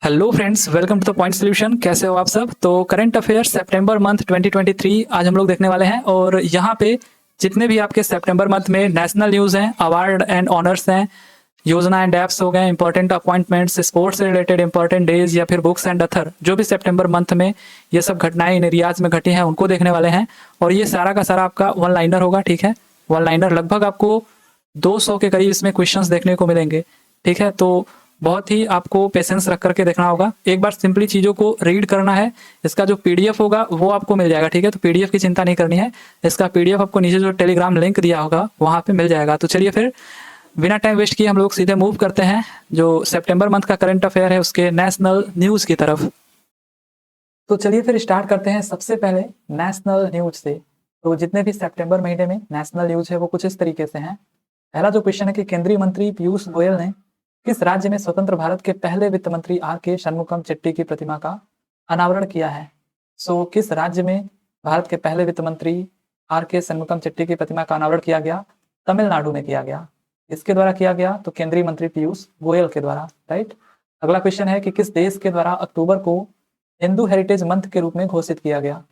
Hello friends, welcome to the point solution. कैसे हो आप सब? तो करंट अफेयर्स सितंबर मंथ 2023 आज हम लोग देखने वाले हैं। और यहाँ पे जितने भी आपके सितंबर मंथ में नेशनल न्यूज़ हैं, अवार्ड एंड ऑनर्स हैं, योजना एंड एप्स हो गए, इंपॉर्टेंट अपॉइंटमेंट्स, स्पोर्ट्स से रिलेटेड इंपॉर्टेंट डेज या फिर बुक्स एंड अथर, जो भी सितंबर मंथ में ये सब घटनाएं इन एरियाज में घटी हैं उनको देखने वाले हैं। और ये सारा का सारा आपका वन लाइनर होगा, ठीक है। वन लाइनर लगभग आपको 200 के करीब इसमें क्वेश्चंस देखने को मिलेंगे, ठीक है। तो बहुत ही आपको पेशेंस रख करके देखना होगा। एक बार सिंपली चीज़ों को रीड करना है। इसका जो पीडीएफ होगा वो आपको मिल जाएगा, ठीक है। तो पीडीएफ की चिंता नहीं करनी है, इसका पीडीएफ आपको नीचे जो टेलीग्राम लिंक दिया होगा वहाँ पे मिल जाएगा। तो चलिए फिर बिना टाइम वेस्ट किए हम लोग सीधे मूव करते हैं जो सितंबर मंथ का करंट अफेयर है उसके नेशनल न्यूज़ की तरफ। तो चलिए फिर स्टार्ट करते हैं सबसे पहले नेशनल न्यूज से। तो जितने भी सितंबर महीने में नेशनल न्यूज है वो कुछ इस तरीके से हैं। पहला जो क्वेश्चन है कि केंद्रीय मंत्री पीयूष गोयल ने किस राज्य में स्वतंत्र भारत के पहले वित्त मंत्री आर के शनमुगम चेट्टी की प्रतिमा का अनावरण किया है? किस राज्य में भारत के पहले वित्त मंत्री आर के शनमुगम चेट्टी की प्रतिमा का अनावरण किया गया? तमिलनाडु में किया गया। इसके द्वारा किया गया तो केंद्रीय मंत्री पीयूष गोयल के द्वारा, राइट। अगला क्वेश्चन है कि किस देश के द्वारा अक्टूबर को हिंदू हेरिटेज मंथ के रूप में घोषित किया गया?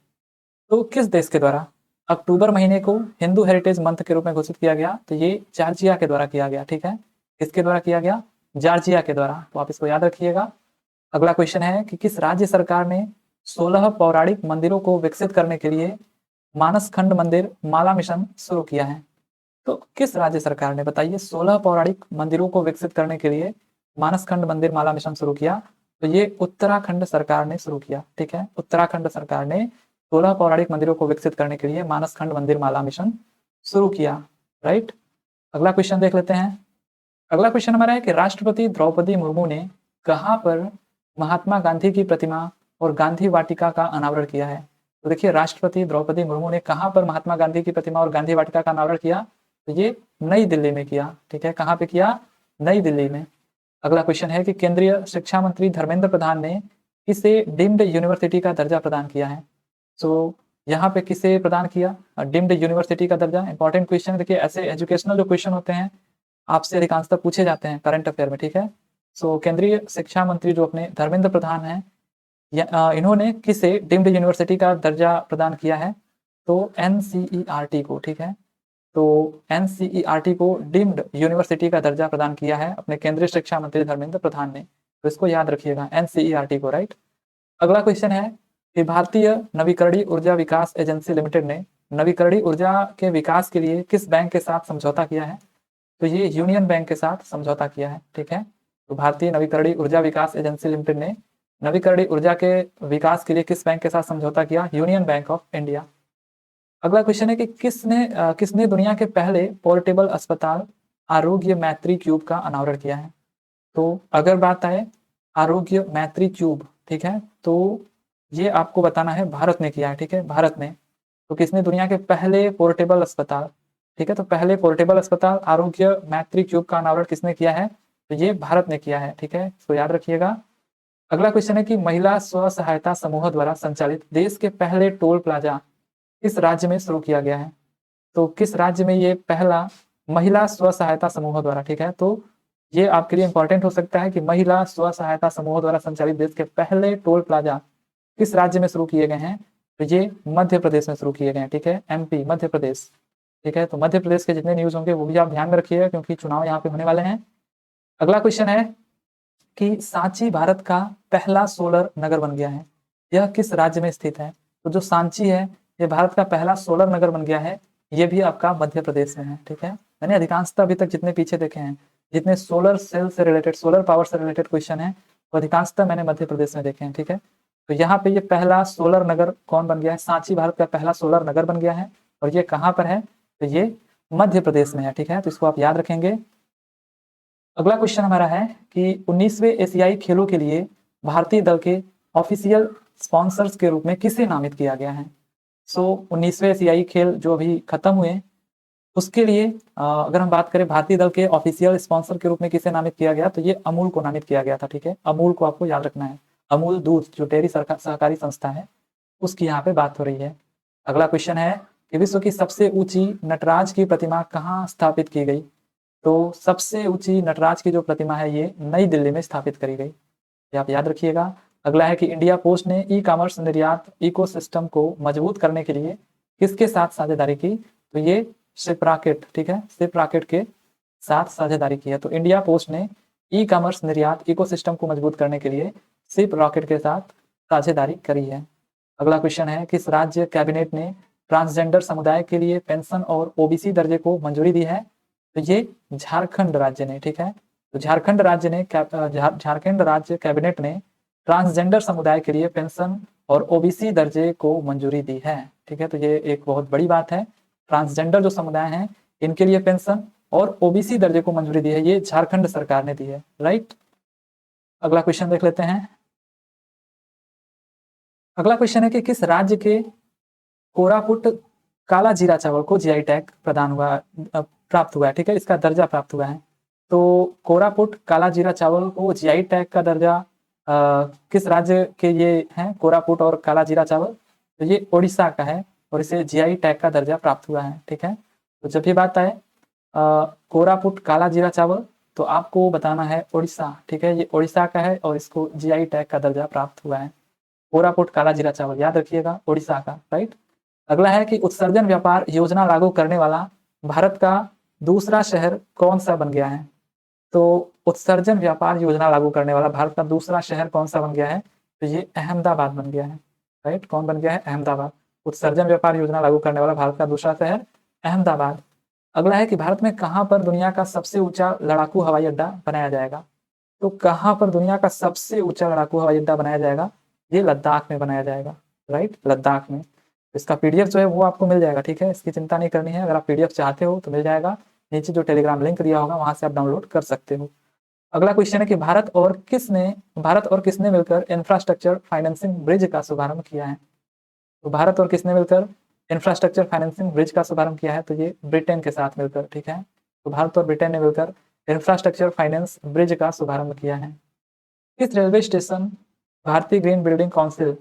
तो किस देश के द्वारा अक्टूबर महीने को हिंदू हेरिटेज मंथ के रूप में घोषित किया गया? तो ये जॉर्जिया के द्वारा किया गया, ठीक है। किसके द्वारा किया गया? जॉर्जिया के द्वारा। तो आप इसको याद रखिएगा। अगला क्वेश्चन है कि किस राज्य सरकार ने 16 पौराणिक मंदिरों को विकसित करने के लिए मानस खंड मंदिर माला मिशन शुरू किया है? तो किस राज्य सरकार ने, बताइए, 16 पौराणिक मंदिरों को विकसित करने के लिए मानस खंड मंदिर माला मिशन शुरू किया? तो ये उत्तराखंड सरकार ने शुरू किया, ठीक है। उत्तराखंड सरकार ने 16 पौराणिक मंदिरों को विकसित करने के लिए मानस खंड मंदिर माला मिशन शुरू किया, राइट। अगला क्वेश्चन देख लेते हैं। अगला क्वेश्चन हमारा है कि राष्ट्रपति द्रौपदी मुर्मू ने कहां पर महात्मा गांधी की प्रतिमा और गांधी वाटिका का अनावरण किया है? तो देखिए, राष्ट्रपति द्रौपदी मुर्मू ने कहां पर महात्मा गांधी की प्रतिमा और गांधी वाटिका का अनावरण किया? तो ये नई दिल्ली में किया, ठीक है। कहां पे किया? नई दिल्ली में। अगला क्वेश्चन है कि केंद्रीय शिक्षा मंत्री धर्मेंद्र प्रधान ने किसे डीम्ड यूनिवर्सिटी का दर्जा प्रदान किया है? यहाँ पे किसे प्रदान किया डीम्ड यूनिवर्सिटी का दर्जा? Important question. देखिए, ऐसे एजुकेशनल जो क्वेश्चन होते हैं आपसे अधिकांशतः पूछे जाते हैं करंट अफेयर में, ठीक है। केंद्रीय शिक्षा मंत्री जो अपने धर्मेंद्र प्रधान हैं, इन्होंने किसे डीम्ड यूनिवर्सिटी का दर्जा प्रदान किया है? तो एनसीईआरटी को, ठीक है। तो एनसीईआरटी को डीम्ड यूनिवर्सिटी का दर्जा प्रदान किया है अपने केंद्रीय शिक्षा मंत्री धर्मेंद्र प्रधान ने। तो इसको याद रखिएगा, एनसीईआरटी को, राइट। अगला क्वेश्चन है कि भारतीय नवीकरणीय ऊर्जा विकास एजेंसी लिमिटेड ने नवीकरणीय ऊर्जा के विकास के लिए किस बैंक के साथ समझौता किया है? तो ये यूनियन बैंक के साथ समझौता किया है, ठीक है। तो भारतीय नवीकरणीय ऊर्जा विकास एजेंसी लिमिटेड ने नवीकरणीय ऊर्जा के विकास के लिए किस बैंक के साथ समझौता किया? Union bank of India. अगला क्वेश्चन है कि किसने दुनिया के पहले पोर्टेबल अस्पताल आरोग्य मैत्री क्यूब का अनावरण किया है? तो अगर बात आए आरोग्य मैत्री क्यूब, ठीक है, तो ये आपको बताना है भारत ने किया है, ठीक है, भारत ने। तो किसने दुनिया के पहले पोर्टेबल अस्पताल, ठीक है, तो पहले पोर्टेबल अस्पताल आरोग्य मैत्री क्यूब का अनावरण किसने किया है? तो ये भारत ने किया है, ठीक है, इसको याद रखिएगा। अगला क्वेश्चन है कि महिला स्व सहायता समूह द्वारा संचालित देश के पहले टोल प्लाजा किस राज्य में शुरू किया गया है? तो किस राज्य में ये पहला महिला स्व सहायता समूह द्वारा, ठीक है, तो ये आपके लिए इंपॉर्टेंट हो सकता है कि महिला स्व सहायता समूह द्वारा संचालित देश के पहले टोल प्लाजा किस राज्य में शुरू किए गए हैं? तो ये मध्य प्रदेश में शुरू किए गए हैं, ठीक है, एमपी, मध्य प्रदेश, ठीक है। तो मध्य प्रदेश के जितने न्यूज होंगे वो भी आप ध्यान में रखिएगा क्योंकि चुनाव यहाँ पे होने वाले हैं। अगला क्वेश्चन है कि सांची भारत का पहला सोलर नगर बन गया है, यह किस राज्य में स्थित है? तो जो सांची है ये भारत का पहला सोलर नगर बन गया है, ये भी आपका मध्य प्रदेश में है, ठीक है। मैंने अधिकांशतः अभी तक जितने पीछे देखे हैं, जितने सोलर सेल से रिलेटेड, सोलर पावर से रिलेटेड क्वेश्चन है, वो अधिकांशतः मैंने मध्य प्रदेश में देखे हैं, ठीक है। तो यहाँ पे ये पहला सोलर नगर कौन बन गया है? सांची भारत का पहला सोलर नगर बन गया है और ये कहाँ पर है? तो ये मध्य प्रदेश में है, ठीक है, तो इसको आप याद रखेंगे। अगला क्वेश्चन हमारा है कि 19वें एशियाई खेलों के लिए भारतीय दल के ऑफिशियल स्पॉन्सर्स के रूप में किसे नामित किया गया है? 19वें एशियाई खेल जो अभी खत्म हुए उसके लिए अगर हम बात करें भारतीय दल के ऑफिशियल स्पॉन्सर के रूप में किसे नामित किया गया? तो ये अमूल को नामित किया गया था, ठीक है। अमूल को आपको याद रखना है। अमूल दूध जो डेयरी सहकारी संस्था है उसकी यहाँ पे बात हो रही है। अगला क्वेश्चन है कि विश्व की सबसे ऊंची नटराज की प्रतिमा कहाँ स्थापित की गई? तो सबसे ऊंची नटराज की जो प्रतिमा है ये नई दिल्ली में स्थापित करी गई, ये आप याद रखिएगा। अगला है कि इंडिया पोस्ट ने ई कॉमर्स निर्यात इकोसिस्टम को मजबूत करने के लिए किसके साथ साझेदारी की? तो ये शिपराकेट, ठीक है, शिपराकेट के साथ साझेदारी की है। तो इंडिया पोस्ट ने ई कॉमर्स निर्यात इकोसिस्टम को मजबूत करने के लिए शिप रॉकेट के साथ साझेदारी करी है। अगला क्वेश्चन है, किस राज्य कैबिनेट ने ट्रांसजेंडर समुदाय के लिए पेंशन और ओबीसी दर्जे को मंजूरी दी है? तो ये झारखंड राज्य ने, ठीक है। तो झारखंड राज्य ने झारखंड राज्य कैबिनेट ने ट्रांसजेंडर समुदाय के लिए पेंशन और ओबीसी दर्जे को मंजूरी दी है, ठीक है। तो ये एक बहुत बड़ी बात है, ट्रांसजेंडर जो समुदाय हैं इनके लिए पेंशन और ओबीसी दर्जे को मंजूरी दी है, ये झारखंड सरकार ने दी है, राइट। अगला क्वेश्चन देख लेते हैं। अगला क्वेश्चन है कि किस राज्य के कोरापुट काला जीरा चावल को जीआई टैग प्रदान हुआ प्राप्त हुआ है, ठीक है, इसका दर्जा प्राप्त हुआ है। तो कोरापुट काला जीरा चावल को जीआई टैग का दर्जा किस राज्य के ये हैं, कोरापुट और काला जीरा चावल? तो ये ओडिशा का है और इसे जीआई टैग का दर्जा प्राप्त हुआ है, ठीक है। तो जब भी बात आए कोरापुट काला जीरा चावल तो आपको बताना है ओडिशा, ठीक है, ये ओडिशा का है और इसको जीआई टैग का दर्जा प्राप्त हुआ है। कोरापुट काला जीरा चावल याद रखिएगा, ओडिशा का, राइट। अगला है कि उत्सर्जन व्यापार योजना लागू करने वाला भारत का दूसरा शहर कौन सा बन गया है? तो उत्सर्जन व्यापार योजना लागू करने वाला भारत का दूसरा शहर कौन सा बन गया है? तो ये अहमदाबाद बन गया है, राइट। कौन बन गया है? अहमदाबाद। उत्सर्जन व्यापार योजना लागू करने वाला भारत का दूसरा शहर अहमदाबाद। अगला है कि भारत में कहाँ पर दुनिया का सबसे ऊंचा लड़ाकू हवाई अड्डा बनाया जाएगा? तो कहाँ पर दुनिया का सबसे ऊंचा लड़ाकू हवाई अड्डा बनाया जाएगा? ये लद्दाख में बनाया जाएगा, राइट, लद्दाख में। इसका पीडीएफ जो है वो आपको मिल जाएगा, ठीक है, इसकी चिंता नहीं करनी है। अगर आप पीडीएफ चाहते हो तो मिल जाएगा, नीचे जो टेलीग्राम लिंक दिया होगा वहां से आप डाउनलोड कर सकते हो। अगला क्वेश्चन है कि भारत और किसने मिलकर इंफ्रास्ट्रक्चर फाइनेंसिंग ब्रिज का शुभारंभ किया है? तो भारत और किसने मिलकर इंफ्रास्ट्रक्चर फाइनेंसिंग ब्रिज का शुभारंभ किया है? तो ये ब्रिटेन के साथ मिलकर, ठीक है। तो भारत और ब्रिटेन ने मिलकर इंफ्रास्ट्रक्चर फाइनेंस ब्रिज का शुभारंभ किया है। किस रेलवे स्टेशन भारतीय ग्रीन बिल्डिंग काउंसिल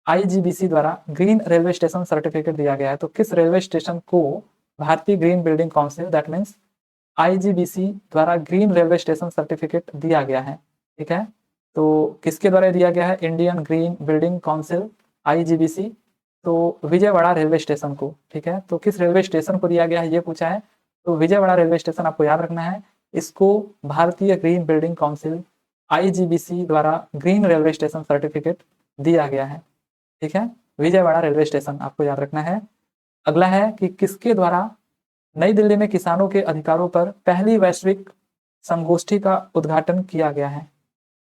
आईजीबीसी द्वारा ग्रीन रेलवे स्टेशन सर्टिफिकेट दिया गया है? तो किस रेलवे स्टेशन को भारतीय green building council that means IGBC द्वारा ग्रीन रेलवे स्टेशन सर्टिफिकेट दिया गया है, ठीक है। तो किसके द्वारा दिया गया है? Indian green building council IGBC, तो विजयवाड़ा रेलवे स्टेशन को, ठीक है। तो किस रेलवे स्टेशन को दिया गया है ये पूछा है, तो विजयवाड़ा रेलवे स्टेशन आपको याद रखना है, इसको भारतीय ग्रीन बिल्डिंग काउंसिल आईजीबीसी द्वारा ग्रीन रेलवे स्टेशन सर्टिफिकेट दिया गया है, ठीक है, विजयवाड़ा रेलवे स्टेशन आपको याद रखना है। अगला है कि किसके द्वारा नई दिल्ली में किसानों के अधिकारों पर पहली वैश्विक संगोष्ठी का उद्घाटन किया गया है?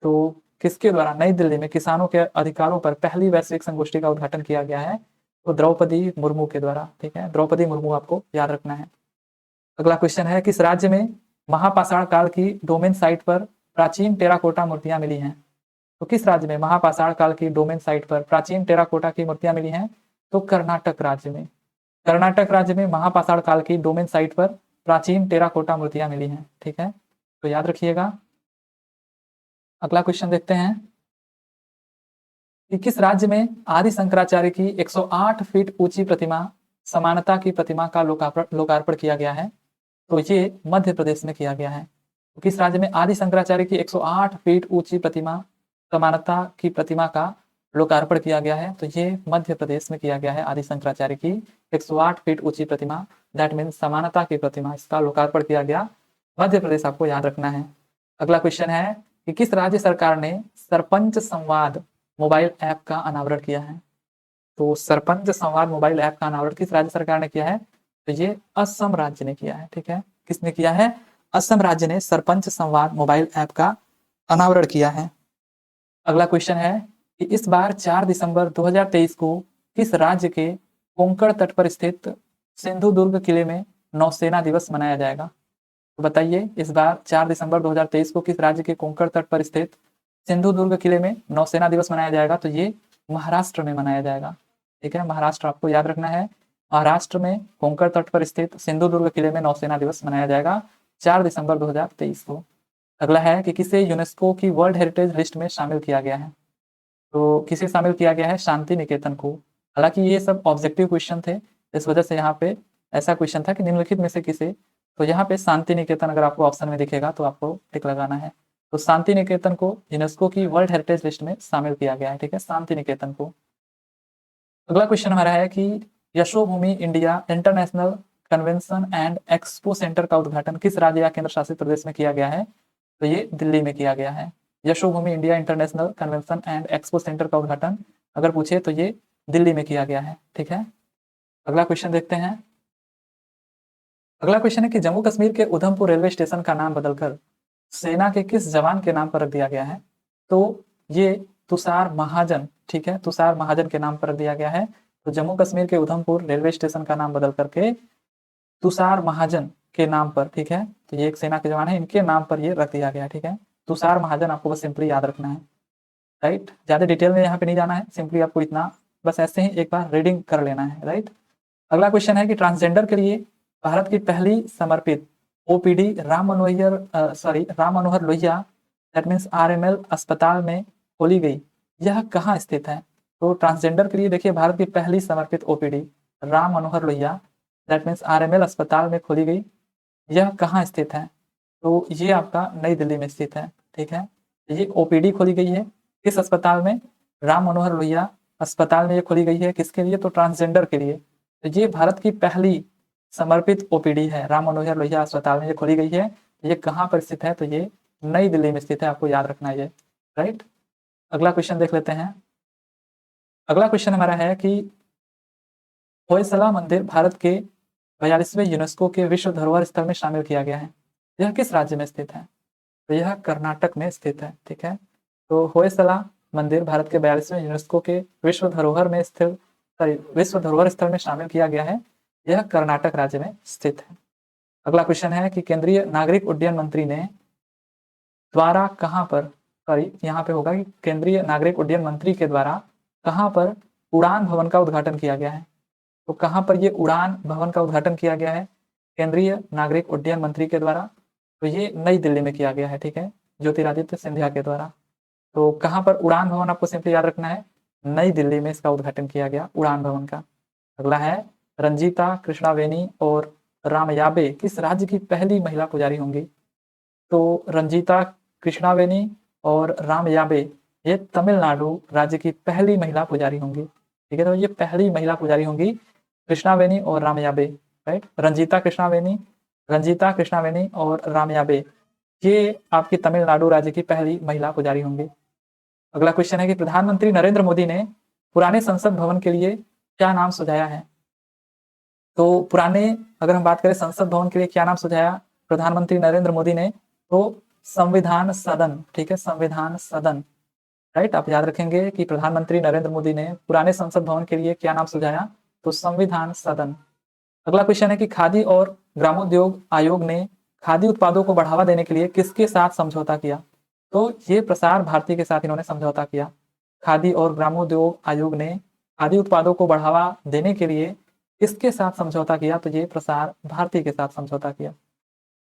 तो किसके द्वारा नई दिल्ली में किसानों के अधिकारों पर पहली वैश्विक संगोष्ठी का उद्घाटन किया गया है? तो द्रौपदी मुर्मू के द्वारा, ठीक है, द्रौपदी मुर्मू आपको याद रखना है। अगला क्वेश्चन है, किस राज्य में महापाषाण काल की डोमेन साइट पर प्राचीन टेराकोटा मूर्तियां मिली हैं? तो किस राज्य में महापाषाण काल की डोमेन साइट पर प्राचीन टेराकोटा की मूर्तियां मिली हैं? तो कर्नाटक राज्य में। कर्नाटक राज्य में महापाषाण काल की डोमेन साइट पर प्राचीन टेराकोटा मूर्तियां मिली हैं, ठीक है, तो याद रखिएगा। अगला क्वेश्चन देखते हैं कि किस राज्य में आदि शंकराचार्य की 108 फीट ऊंची प्रतिमा समानता की प्रतिमा का लोकार्पण किया गया है? तो ये मध्य प्रदेश में किया गया है। तो किस राज्य में आदि शंकराचार्य की 108 फीट ऊंची प्रतिमा समानता की प्रतिमा का लोकार्पण किया गया है? तो ये मध्य प्रदेश में किया गया है। आदि शंकराचार्य की 108 फीट ऊंची प्रतिमा दैट मीन्स समानता की प्रतिमा, इसका लोकार्पण किया गया मध्य प्रदेश, आपको याद रखना है। अगला क्वेश्चन है कि किस राज्य सरकार ने सरपंच संवाद मोबाइल ऐप का अनावरण किया है? तो सरपंच संवाद मोबाइल ऐप का अनावरण किस राज्य सरकार ने किया है? तो ये असम राज्य ने किया है, ठीक है, किसने किया है? असम राज्य ने सरपंच संवाद मोबाइल ऐप का अनावरण किया है। अगला क्वेश्चन है कि इस बार 4 दिसंबर 2023 को किस राज्य के कोंकण तट पर स्थित सिंधुदुर्ग किले में नौसेना दिवस मनाया जाएगा? तो बताइए, इस बार 4 दिसंबर 2023 को किस राज्य के कोंकण तट पर स्थित सिंधुदुर्ग किले में नौसेना दिवस मनाया जाएगा? तो ये महाराष्ट्र में मनाया जाएगा, ठीक है, महाराष्ट्र आपको याद रखना है। महाराष्ट्र में कोंकण तट पर स्थित सिंधुदुर्ग किले में नौसेना दिवस मनाया जाएगा 4 दिसंबर 2023 को। अगला है कि किसे यूनेस्को की वर्ल्ड हेरिटेज लिस्ट में शामिल किया गया है? तो किसे शामिल किया गया है? शांति निकेतन को। हालांकि ये सब ऑब्जेक्टिव क्वेश्चन थे, इस वजह से यहाँ पे ऐसा क्वेश्चन था कि निम्नलिखित में से किसे, तो यहाँ पे शांति निकेतन अगर आपको ऑप्शन में दिखेगा तो आपको टिक लगाना है। तो शांति निकेतन को यूनेस्को की वर्ल्ड हेरिटेज लिस्ट में शामिल किया गया है, ठीक है, शांति निकेतन को। अगला क्वेश्चन हमारा है कि Yashobhoomi India international convention and expo centre का उद्घाटन किस राज्य या केंद्र शासित प्रदेश में किया गया है? तो ये दिल्ली में किया गया है। Yashobhoomi India international convention and expo centre का उद्घाटन अगर पूछे तो ये दिल्ली में किया गया है, ठीक है। अगला क्वेश्चन देखते हैं। अगला क्वेश्चन है कि जम्मू कश्मीर के उधमपुर रेलवे स्टेशन का नाम बदलकर सेना के किस जवान के नाम पर रख दिया गया है? तो ये तुषार महाजन, ठीक है, तुषार महाजन के नाम पर रख दिया गया है। तो जम्मू कश्मीर के उधमपुर रेलवे स्टेशन का नाम बदल करके तुषार महाजन के नाम पर, ठीक है, तो ये एक सेना के जवान है, इनके नाम पर ये रख दिया गया, ठीक है। तुषार महाजन आपको बस सिंपली याद रखना है, राइट। ज्यादा डिटेल में यहाँ पे नहीं जाना है, सिंपली आपको इतना बस ऐसे ही एक बार रीडिंग कर लेना है, राइट। अगला क्वेश्चन है कि ट्रांसजेंडर के लिए भारत की पहली समर्पित OPD Ram Manohar Lohia that means RML अस्पताल में खोली गई, यह कहाँ स्थित है? तो ट्रांसजेंडर के लिए देखिए भारत की पहली समर्पित OPD Ram Manohar Lohia that means RML अस्पताल में खोली गई, यह कहाँ स्थित है? तो ये आपका नई दिल्ली में स्थित है, ठीक है। ये ओपीडी खोली गई है किस अस्पताल में? राम मनोहर लोहिया अस्पताल में ये खोली गई है, किसके लिए? तो ट्रांसजेंडर के लिए। तो ये भारत की पहली समर्पित ओपीडी है, राम मनोहर लोहिया अस्पताल में ये खोली गई है। ये कहाँ पर स्थित है? तो ये नई दिल्ली में स्थित है, आपको याद रखना है ये, राइट। अगला क्वेश्चन देख लेते हैं। अगला क्वेश्चन हमारा है कि होयसला मंदिर भारत के 42वें यूनेस्को के विश्व धरोहर स्थल में शामिल किया गया है, यह किस राज्य में स्थित है? तो यह कर्नाटक में स्थित है, ठीक है। तो होयसला मंदिर भारत के 42वें यूनेस्को के विश्व धरोहर स्थल में शामिल किया गया है, यह कर्नाटक राज्य में स्थित है। अगला क्वेश्चन है कि केंद्रीय नागरिक उड्डयन मंत्री ने द्वारा कहां पर, यहाँ पे होगा कि केंद्रीय नागरिक उड्डयन मंत्री के द्वारा कहां पर उड़ान भवन का उद्घाटन किया गया है? तो कहां पर ये उड़ान भवन का उद्घाटन किया गया है केंद्रीय नागरिक उड्डयन मंत्री के द्वारा? तो ये नई दिल्ली में किया गया है, ठीक है, ज्योतिरादित्य सिंधिया के द्वारा। तो कहां पर उड़ान भवन आपको सिंपली याद रखना है, नई दिल्ली में इसका उद्घाटन किया गया उड़ान भवन का। अगला है रंजीता कृष्णावेनी और रामयाबे किस राज्य की पहली महिला पुजारी होंगी? तो रंजीता कृष्णावेनी और रामयाबे ये तमिलनाडु राज्य की पहली महिला पुजारी होंगी, ठीक है। तो ये पहली महिला पुजारी होंगी कृष्णावेनी और रामयाबे, राइट। रंजीता कृष्णावेनी और रामयाबे ये आपकी तमिलनाडु राज्य की पहली महिला पुजारी होंगी। अगला क्वेश्चन है कि प्रधानमंत्री नरेंद्र मोदी ने पुराने संसद भवन के लिए क्या नाम सुझाया है? तो पुराने अगर हम बात करें संसद भवन के लिए क्या नाम सुझाया प्रधानमंत्री नरेंद्र मोदी ने? तो संविधान सदन, ठीक है, संविधान सदन, राइट। आप याद रखेंगे कि प्रधानमंत्री नरेंद्र मोदी ने पुराने संसद भवन के लिए क्या नाम सुझाया? तो संविधान सदन। अगला क्वेश्चन है कि खादी और ग्रामोद्योग आयोग ने खादी उत्पादों को बढ़ावा देने के लिए किसके साथ समझौता किया? तो ये प्रसार भारती के साथ इन्होंने समझौता किया। खादी और ग्रामोद्योग आयोग ने खादी उत्पादों को बढ़ावा देने के लिए किसके साथ समझौता किया? तो ये प्रसार भारती के साथ समझौता किया।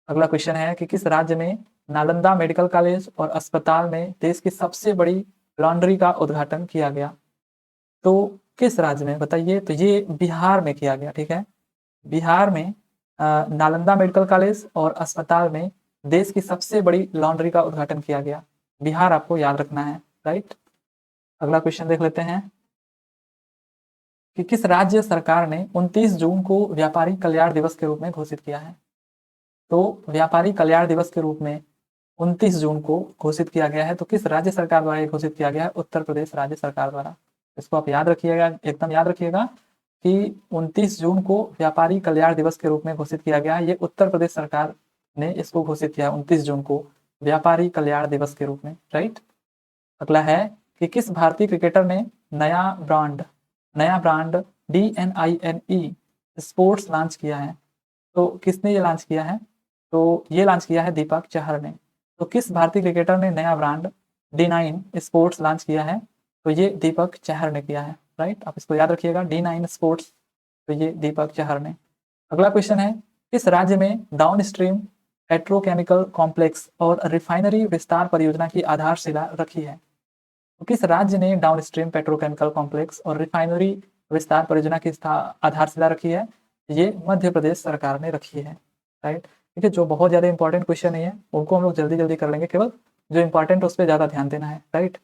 अगला क्वेश्चन है कि किस राज्य में नालंदा मेडिकल कॉलेज और अस्पताल में देश की सबसे बड़ी लॉन्ड्री का उद्घाटन किया गया? तो किस राज्य में बताइए? तो ये बिहार में किया गया, ठीक है। बिहार में नालंदा मेडिकल कॉलेज और अस्पताल में देश की सबसे बड़ी लॉन्ड्री का उद्घाटन किया गया। बिहार आपको याद रखना है, राइट। अगला क्वेश्चन देख लेते हैं कि किस राज्य सरकार ने 29 जून को व्यापारी कल्याण दिवस के रूप में घोषित किया है? तो व्यापारी कल्याण दिवस के रूप में 29 जून को घोषित किया गया है। तो किस राज्य सरकार द्वारा घोषित किया गया है? उत्तर प्रदेश राज्य सरकार द्वारा। इसको आप याद रखिएगा, एकदम याद रखिएगा कि 29 जून को व्यापारी कल्याण दिवस के रूप में घोषित किया गया है। ये उत्तर प्रदेश सरकार ने इसको घोषित किया 29 जून को व्यापारी कल्याण दिवस के रूप में, राइट। अगला है कि किस भारतीय क्रिकेटर ने नया ब्रांड DNINE स्पोर्ट्स लॉन्च किया है? तो किसने ये लॉन्च किया है? तो ये लॉन्च किया है दीपक चहर ने। तो किस भारतीय क्रिकेटर ने नया ब्रांड D9 स्पोर्ट्स लॉन्च किया है? तो ये दीपक चहर ने किया है, राइट। आप इसको याद रखिएगा, D9 स्पोर्ट्स, तो ये दीपक चहर ने। अगला क्वेश्चन है किस राज्य में डाउन स्ट्रीम पेट्रोकेमिकल कॉम्प्लेक्स और रिफाइनरी विस्तार परियोजना की आधारशिला रखी है? तो किस राज्य ने डाउन स्ट्रीम पेट्रोकेमिकल कॉम्प्लेक्स और रिफाइनरी विस्तार परियोजना की आधारशिला रखी है? ये मध्य प्रदेश सरकार ने रखी है, राइट। ठीक है, जो बहुत ज्यादा इंपॉर्टेंट क्वेश्चन नहीं है उनको हम लोग जल्दी जल्दी कर लेंगे, केवल जो इंपॉर्टेंट उस पर ज़्यादा ध्यान देना है, राइट।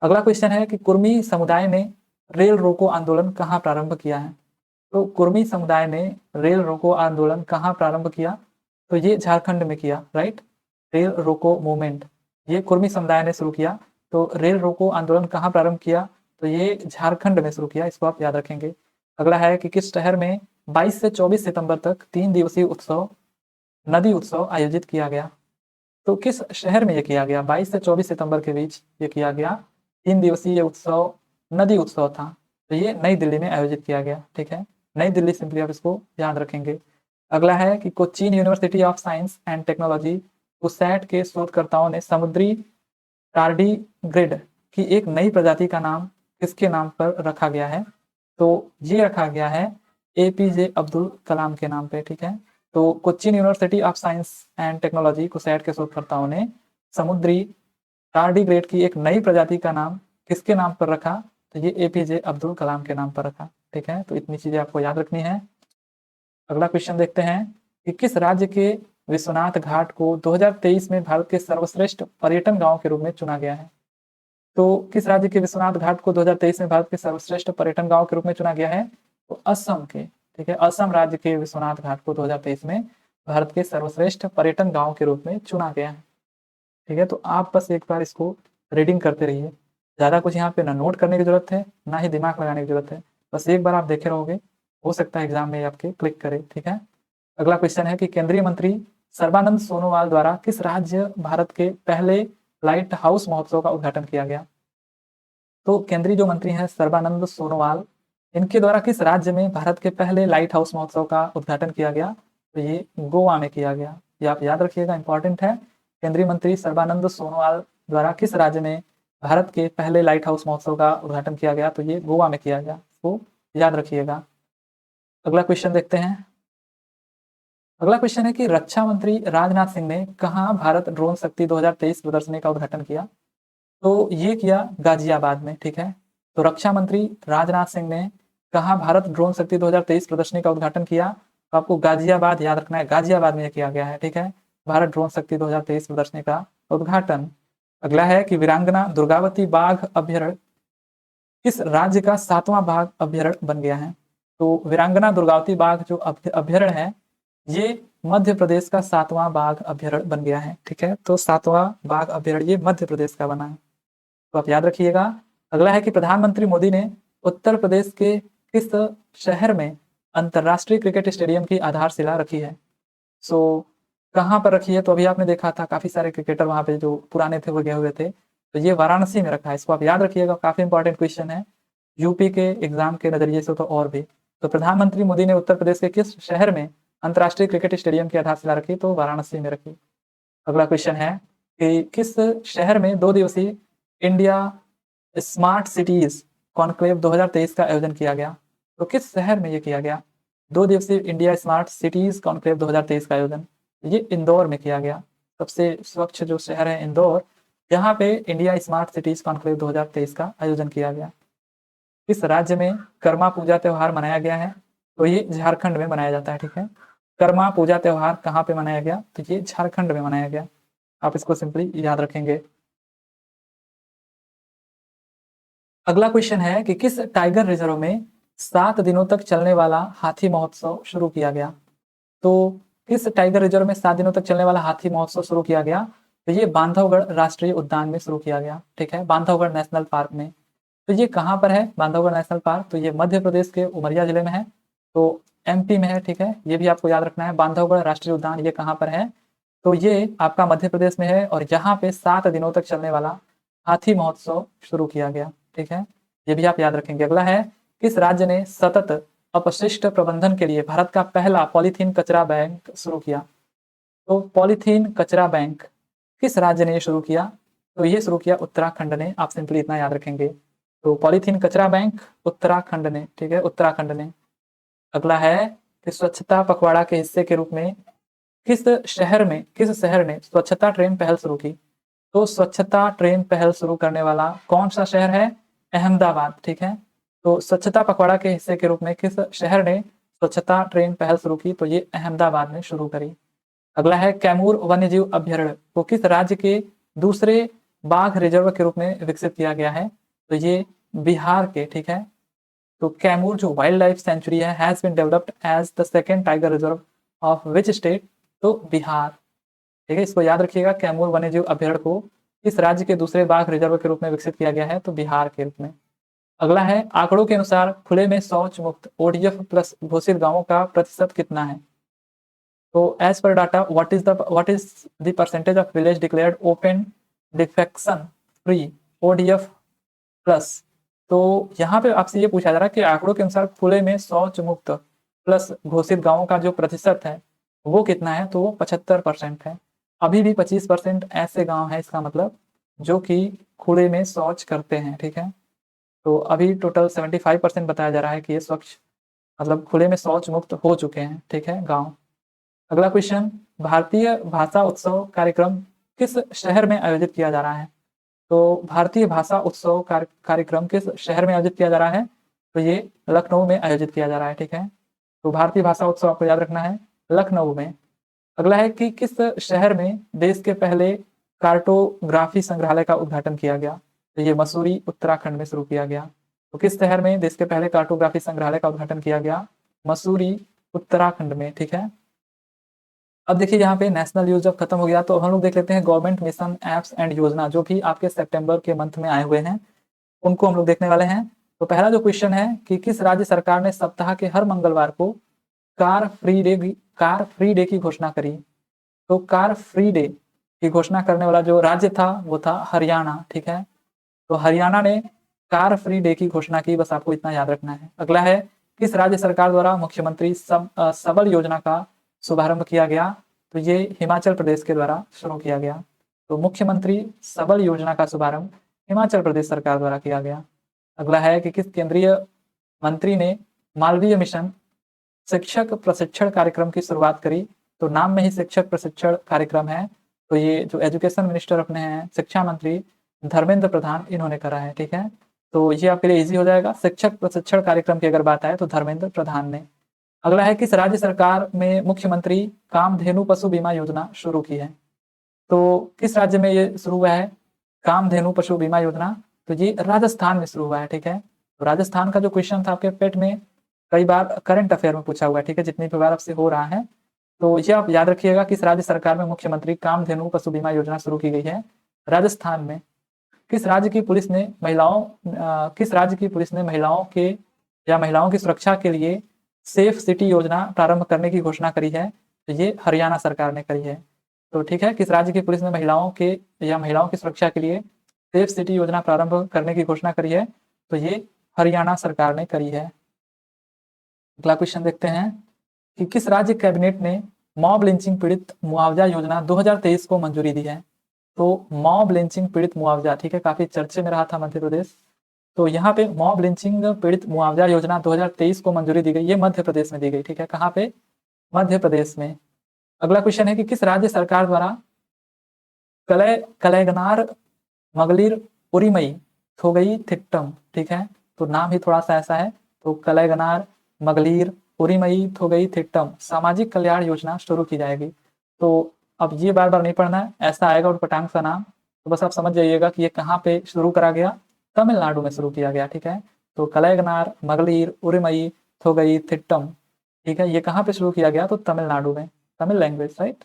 अगला क्वेश्चन है कि कुर्मी समुदाय ने रेल रोको आंदोलन कहाँ प्रारंभ किया है। तो कुर्मी समुदाय ने रेल रोको आंदोलन कहाँ प्रारंभ किया, तो ये झारखंड में किया, राइट। रेल रोको मूवमेंट ये कुर्मी समुदाय ने शुरू किया। तो रेल रोको आंदोलन कहाँ प्रारंभ किया, तो ये झारखंड में शुरू किया, इसको आप याद रखेंगे। अगला है कि किस शहर में 22 से 24 सितंबर तक 3 दिवसीय उत्सव नदी उत्सव आयोजित किया गया। तो किस शहर में ये किया गया, 22 से 24 सितंबर के बीच ये किया गया 3 दिवसीय उत्सव नदी उत्सव था। तो ये नई दिल्ली में आयोजित किया गया, ठीक है, नई दिल्ली, सिंपली आप इसको याद रखेंगे। अगला है कि Cochin university of science and technology CUSAT के शोधकर्ताओं ने समुद्री टार्डीग्रेड की एक नई प्रजाति का नाम किसके नाम पर रखा गया है, तो ये रखा गया है APJ अब्दुल कलाम के नाम पे, ठीक है। तो Cochin university of science and technology CUSAT के शोधकर्ताओं ने समुद्री टार्डीग्रेड की एक नई प्रजाति का नाम किसके नाम पर रखा, तो ये APJ अब्दुल कलाम के नाम पर रखा, ठीक है। तो इतनी चीजें आपको याद रखनी है। अगला क्वेश्चन देखते हैं कि किस राज्य के विश्वनाथ घाट को 2023 में भारत के सर्वश्रेष्ठ पर्यटन गांव के रूप में चुना गया है। तो किस राज्य के विश्वनाथ घाट को 2023 में भारत के सर्वश्रेष्ठ पर्यटन गांव के रूप में चुना गया है, तो असम के, ठीक है, असम राज्य के विश्वनाथ घाट को 2023 में भारत के सर्वश्रेष्ठ पर्यटन गांव के रूप में चुना गया है, ठीक है। तो आप बस एक बार इसको रीडिंग करते रहिए, ज़्यादा कुछ यहाँ पे ना नोट करने की जरूरत है ना ही दिमाग लगाने की जरूरत है, बस एक बार आप देखे रहोगे, हो सकता है एग्जाम में आपके क्लिक करे, ठीक है। अगला क्वेश्चन है कि केंद्रीय मंत्री सर्बानंद सोनोवाल द्वारा किस राज्य भारत के पहले लाइट हाउस महोत्सव का उद्घाटन किया गया। तो केंद्रीय जो मंत्री हैं सर्बानंद सोनोवाल, इनके द्वारा किस राज्य में भारत के पहले लाइट हाउस महोत्सव का उद्घाटन किया गया, तो ये गोवा में किया गया, ये आप याद रखिएगा, इंपॉर्टेंट है। केंद्रीय मंत्री सर्बानंद सोनोवाल द्वारा किस राज्य में भारत के पहले लाइट हाउस महोत्सव का उद्घाटन किया गया, तो ये गोवा में किया गया, इसको याद रखिएगा। अगला क्वेश्चन देखते हैं। अगला क्वेश्चन है कि रक्षा मंत्री राजनाथ सिंह ने कहाँ भारत ड्रोन शक्ति 2023 प्रदर्शनी का उद्घाटन किया, तो ये किया गाजियाबाद में, ठीक है। तो रक्षा मंत्री राजनाथ सिंह ने कहाँ भारत ड्रोन शक्ति 2023 प्रदर्शनी का उद्घाटन किया, तो आपको गाजियाबाद याद रखना है, गाजियाबाद में किया गया है, ठीक है, भारत ड्रोन शक्ति 2023 प्रदर्शनी का उद्घाटन। अगला है कि वीरांगना दुर्गावती बाघ अभ्यारण्य किस राज्य का 7वां बाघ अभ्यारण्य बन गया है। तो वीरांगना दुर्गावती बाघ जो अभ्यारण्य है ये मध्य प्रदेश का 7वां बाघ अभ्यारण्य बन गया है, ठीक है। तो 7वां बाघ अभ्यारण्य ये मध्य प्रदेश का बना है, तो आप याद रखिएगा। अगला है कि प्रधानमंत्री मोदी ने उत्तर प्रदेश के किस शहर में अंतरराष्ट्रीय क्रिकेट स्टेडियम की आधारशिला रखी है। सो कहाँ पर रखी है, तो अभी आपने देखा था काफी सारे क्रिकेटर वहां पे जो पुराने थे वो गए हुए थे, तो ये वाराणसी में रखा है, इसको आप याद रखिएगा, काफी इंपॉर्टेंट क्वेश्चन है यूपी के एग्जाम के नजरिए से तो और भी। तो प्रधानमंत्री मोदी ने उत्तर प्रदेश के किस शहर में अंतरराष्ट्रीय क्रिकेट स्टेडियम की आधारशिला रखी, तो वाराणसी में रखी। अगला क्वेश्चन है कि किस शहर में 2 दिवसीय इंडिया स्मार्ट सिटीज कॉन्क्लेव 2023 का आयोजन किया गया, तो किस शहर में ये किया गया, 2 दिवसीय इंडिया स्मार्ट सिटीज कॉन्क्लेव 2023 का आयोजन, ये इंदौर में किया गया, सबसे स्वच्छ जो शहर है इंदौर, यहाँ पे इंडिया स्मार्ट सिटीज कॉन्क्लेव 2023 का आयोजन किया गया। किस राज्य में कर्मा पूजा त्योहार मनाया गया है, तो ये झारखंड में मनाया जाता है, ठीक है। कर्मा पूजा त्योहार कहाँ पे मनाया गया, तो ये झारखंड में मनाया गया, आप इसको सिंपली याद रखेंगे। अगला क्वेश्चन है कि किस टाइगर रिजर्व में 7 दिनों तक चलने वाला हाथी महोत्सव शुरू किया गया, तो किस टाइगर रिजर्व में 7 दिनों तक चलने वाला हाथी महोत्सव शुरू किया गया, तो ये बांधवगढ़ राष्ट्रीय उद्यान में शुरू किया गया, ठीक है, बांधवगढ़ नेशनल पार्क में। तो ये कहाँ पर है बांधवगढ़ नेशनल पार्क, तो ये मध्य प्रदेश के उमरिया जिले में है, तो MP में है, ठीक है, ये भी आपको याद रखना है, बांधवगढ़ राष्ट्रीय उद्यान ये कहाँ पर है, तो ये आपका मध्य प्रदेश में है, और यहाँ पे 7 दिनों तक चलने वाला हाथी महोत्सव शुरू किया गया, ठीक है, ये भी आप याद रखेंगे। अगला है किस राज्य ने सतत अपशिष्ट प्रबंधन के लिए भारत का पहला पॉलीथीन कचरा बैंक शुरू किया, तो पॉलीथीन कचरा बैंक किस राज्य ने ये शुरू किया, तो ये शुरू किया उत्तराखंड ने, आप सिंपली इतना याद रखेंगे, तो पॉलीथीन कचरा बैंक उत्तराखंड ने, ठीक है, उत्तराखंड ने। अगला है कि स्वच्छता पखवाड़ा के हिस्से के रूप में किस शहर ने स्वच्छता ट्रेन पहल शुरू की, तो स्वच्छता ट्रेन पहल शुरू करने वाला कौन सा शहर है, अहमदाबाद, ठीक है। तो स्वच्छता पखवाड़ा के हिस्से के रूप में किस शहर ने स्वच्छता ट्रेन पहल शुरू की, तो ये अहमदाबाद ने शुरू करी। अगला है कैमूर वन्यजीव अभ्यारण्य को किस राज्य के दूसरे बाघ रिजर्व के रूप में विकसित किया गया है? तो ये बिहार के, ठीक है। तो कैमूर जो वाइल्ड लाइफ सेंचुरी है has been developed as the second tiger reserve of which state? तो बिहार, ठीक है। इसको याद रखिएगा, कैमूर वन्यजीव अभ्यारण्य को इस राज्य के दूसरे बाघ रिजर्व के रूप में विकसित किया गया है? तो बिहार के रूप में। अगला है, आंकड़ों के अनुसार खुले में शौच मुक्त ओडीएफ प्लस घोषित गांवों का प्रतिशत कितना है? तो एज पर data what is the percentage of village declared open defecation free ODF plus? तो यहाँ पे आपसे ये पूछा जा रहा है कि आंकड़ों के अनुसार खुले में शौच मुक्त प्लस घोषित गांवों का जो प्रतिशत है वो कितना है? तो वो 75% है। अभी भी 25% ऐसे गांव है, इसका मतलब, जो कि खुले में शौच करते हैं, ठीक है। तो अभी टोटल 75% बताया जा रहा है कि ये स्वच्छ, मतलब खुले में शौच मुक्त हो चुके हैं, ठीक है, गांव। अगला क्वेश्चन, भारतीय भाषा उत्सव कार्यक्रम किस शहर में आयोजित किया जा रहा है? तो भारतीय भाषा उत्सव कार्यक्रम किस शहर में आयोजित किया जा रहा है? तो ये लखनऊ में आयोजित किया जा रहा है, ठीक है। तो भारतीय भाषा उत्सव आपको याद रखना है, लखनऊ में। अगला है कि किस शहर में देश के पहले कार्टोग्राफी संग्रहालय का उद्घाटन किया गया? तो ये मसूरी उत्तराखंड में शुरू किया गया। तो किस शहर में देश के पहले कार्टोग्राफी संग्रहालय का उद्घाटन किया गया? मसूरी उत्तराखंड में, ठीक है। अब देखिए यहाँ पे नेशनल न्यूज जब खत्म हो गया तो हम लोग देख लेते हैं गवर्नमेंट मिशन एप्स एंड योजना, जो भी आपके सितंबर के मंथ में आए हुए हैं उनको हम लोग देखने वाले हैं। तो पहला जो क्वेश्चन है कि किस राज्य सरकार ने सप्ताह के हर मंगलवार को कार फ्री डे की घोषणा करी? तो कार फ्री डे की घोषणा करने वाला जो राज्य था वो था हरियाणा, ठीक है। तो हरियाणा ने कार फ्री डे की घोषणा की, बस आपको इतना याद रखना है। अगला है, किस राज्य सरकार द्वारा मुख्यमंत्री सबल योजना का शुभारंभ किया गया? तो ये हिमाचल प्रदेश के द्वारा शुरू किया गया। तो मुख्यमंत्री सबल योजना का शुभारंभ हिमाचल प्रदेश सरकार द्वारा किया गया। अगला है कि किस केंद्रीय मंत्री ने मालवीय मिशन शिक्षक प्रशिक्षण कार्यक्रम की शुरुआत करी? तो नाम में ही शिक्षक प्रशिक्षण कार्यक्रम है, तो ये जो एजुकेशन मिनिस्टर अपने हैं, शिक्षा मंत्री धर्मेंद्र प्रधान, इन्होंने करा है, ठीक है। तो ये आपके लिए इजी हो जाएगा, शिक्षक प्रशिक्षण कार्यक्रम की अगर बात आए तो धर्मेंद्र प्रधान ने। अगला है, किस राज्य सरकार में मुख्यमंत्री कामधेनु पशु बीमा योजना शुरू की है? तो किस राज्य में ये शुरू हुआ है कामधेनु पशु बीमा योजना? तो ये राजस्थान में शुरू हुआ है, ठीक है। तो राजस्थान का जो क्वेश्चन था आपके पेट में कई बार करंट अफेयर में पूछा हुआ है, ठीक है, जितनी भी बार आपसे हो रहा है। तो ये आप याद रखिएगा, किस राज्य सरकार में मुख्यमंत्री कामधेनु पशु बीमा योजना शुरू की गई है? राजस्थान में। किस राज्य की पुलिस ने महिलाओं के या महिलाओं की सुरक्षा के लिए सेफ सिटी योजना प्रारंभ करने की घोषणा करी है? तो ये हरियाणा सरकार ने करी है। तो ठीक है, किस राज्य की पुलिस ने महिलाओं की सुरक्षा के लिए सेफ सिटी योजना प्रारंभ करने की घोषणा करी है? तो ये हरियाणा सरकार ने करी है। अगला क्वेश्चन देखते हैं कि किस राज्य कैबिनेट ने मॉब लिंचिंग पीड़ित मुआवजा योजना 2023 को मंजूरी दी है? तो मॉब लिंचिंग पीड़ित मुआवजा, ठीक है, काफी चर्चे में रहा था मध्य प्रदेश। तो यहाँ पे मॉब लिंचिंग पीड़ित मुआवजा योजना 2023 को मंजूरी दी गई, ये मध्य प्रदेश में दी गई, ठीक है। कहाँ पे? मध्य प्रदेश में। अगला क्वेश्चन है कि किस राज्य सरकार द्वारा कलैगनार मगलिर उरिमई थोगई थिट्टम, ठीक है, तो नाम ही थोड़ा सा ऐसा है। तो कलैगनार मगलिर उरिमई थोगई थिट्टम सामाजिक कल्याण योजना शुरू की जाएगी। तो अब ये बार बार नहीं पढ़ना है, ऐसा आएगा और पटांग का नाम, तो बस आप समझ जाइएगा कि ये कहाँ पे शुरू करा गया, तमिलनाडु में शुरू किया गया, ठीक है। तो कलैगनार मगलिर उरिमई थोगई थिट्टम, ठीक है, ये कहाँ पे शुरू किया गया? तो तमिलनाडु में, तमिल लैंग्वेज, राइट।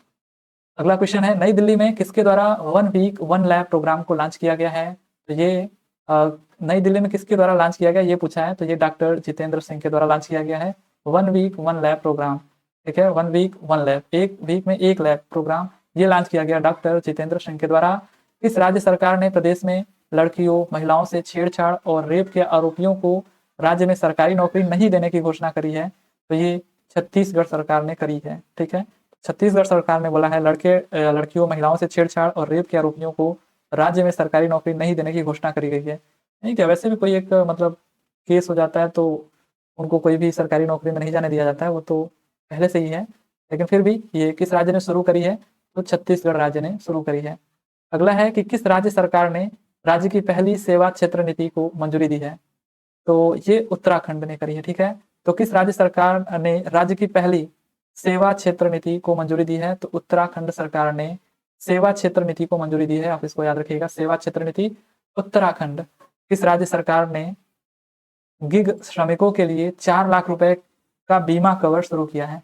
अगला क्वेश्चन है, नई दिल्ली में किसके द्वारा 1 वीक 1 लैब प्रोग्राम को लॉन्च किया गया है? तो ये नई दिल्ली में किसके द्वारा लॉन्च किया गया ये पूछा है, तो ये डॉक्टर जितेंद्र सिंह के द्वारा लॉन्च किया गया है 1 वीक 1 लैब प्रोग्राम, ठीक है। 1 वीक 1 लैब, एक वीक में एक लैब प्रोग्राम, ये लॉन्च किया गया डॉक्टर जितेंद्र सिंह के द्वारा। किस राज्य सरकार ने प्रदेश में लड़कियों महिलाओं से छेड़छाड़ और रेप के आरोपियों को राज्य में सरकारी नौकरी नहीं देने की घोषणा करी है? तो ये छत्तीसगढ़ सरकार ने करी है, ठीक है। छत्तीसगढ़ सरकार ने बोला है लड़कियों महिलाओं से छेड़छाड़ और रेप के आरोपियों को राज्य में सरकारी नौकरी नहीं देने की घोषणा करी गई है। नहीं क्या, वैसे भी कोई एक मतलब केस हो जाता है तो उनको कोई भी सरकारी नौकरी में नहीं जाने दिया जाता है, वो तो पहले से ही है, लेकिन फिर भी ये किस राज्य ने शुरू करी है? तो छत्तीसगढ़ राज्य ने शुरू करी है। अगला है कि किस राज्य सरकार ने राज्य की पहली सेवा क्षेत्र नीति को मंजूरी दी है? तो ये उत्तराखंड ने करी है, ठीक है। तो किस राज्य सरकार ने राज्य की पहली सेवा क्षेत्र नीति को मंजूरी दी है? तो उत्तराखंड सरकार ने सेवा क्षेत्र नीति को मंजूरी दी है, आप इसको याद रखिएगा, सेवा क्षेत्र नीति। उत्तराखंड, किस राज्य सरकार ने गिग श्रमिकों के लिए 4 लाख रुपए का बीमा कवर शुरू किया है?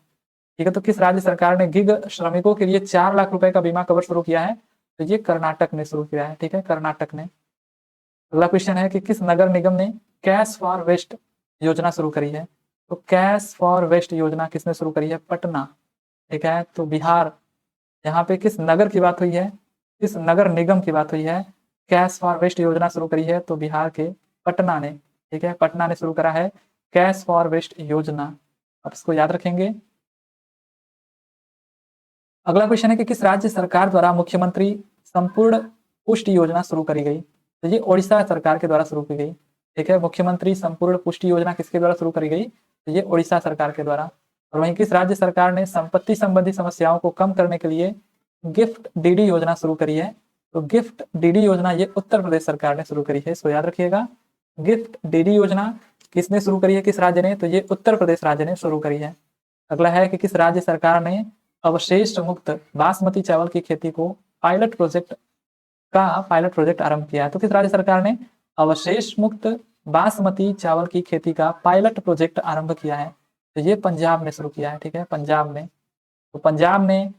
ठीक है, तो किस राज्य सरकार ने गिग श्रमिकों के लिए 4 लाख रुपए का बीमा कवर शुरू किया है? तो ये कर्नाटक ने शुरू किया है। ठीक है, कर्नाटक ने। अगला क्वेश्चन है कि किस नगर निगम ने कैश फॉर वेस्ट योजना शुरू करी है? तो कैश फॉर वेस्ट योजना किसने शुरू करी है? पटना। ठीक है, तो बिहार, यहाँ पे किस नगर की बात हुई है? किस नगर निगम की बात हुई है? कैश फॉर वेस्ट योजना शुरू करी है तो बिहार के पटना ने। ठीक है, पटना ने शुरू करा है कैश फॉर वेस्ट योजना, आप इसको याद रखेंगे। अगला क्वेश्चन है कि किस राज्य सरकार द्वारा मुख्यमंत्री संपूर्ण पुष्टि योजना शुरू करी गई? तो ये ओडिशा सरकार के द्वारा शुरू की गई। ठीक है, मुख्यमंत्री संपूर्ण पुष्टि योजना किसके द्वारा शुरू करी गई? तो ये ओडिशा सरकार के द्वारा। और वहीं किस राज्य सरकार ने संपत्ति संबंधी समस्याओं को कम करने के लिए गिफ्ट डीडी योजना शुरू करी है? तो गिफ्ट डीडी योजना ये उत्तर प्रदेश सरकार ने शुरू करी है, इसको याद रखिएगा। गिफ्ट डीडी योजना किसने शुरू करी है, किस राज्य ने? तो ये उत्तर प्रदेश राज्य ने शुरू करी है। अगला है कि किस राज्य सरकार ने अवशेष मुक्त बासमती चावल की खेती को पायलट प्रोजेक्ट आरंभ किया है? तो किस राज्य सरकार ने अवशेष मुक्त बासमती चावल की खेती का पायलट प्रोजेक्ट आरंभ किया है? तो ये पंजाब ने शुरू किया है। ठीक है, पंजाब ने। तो पंजाब ने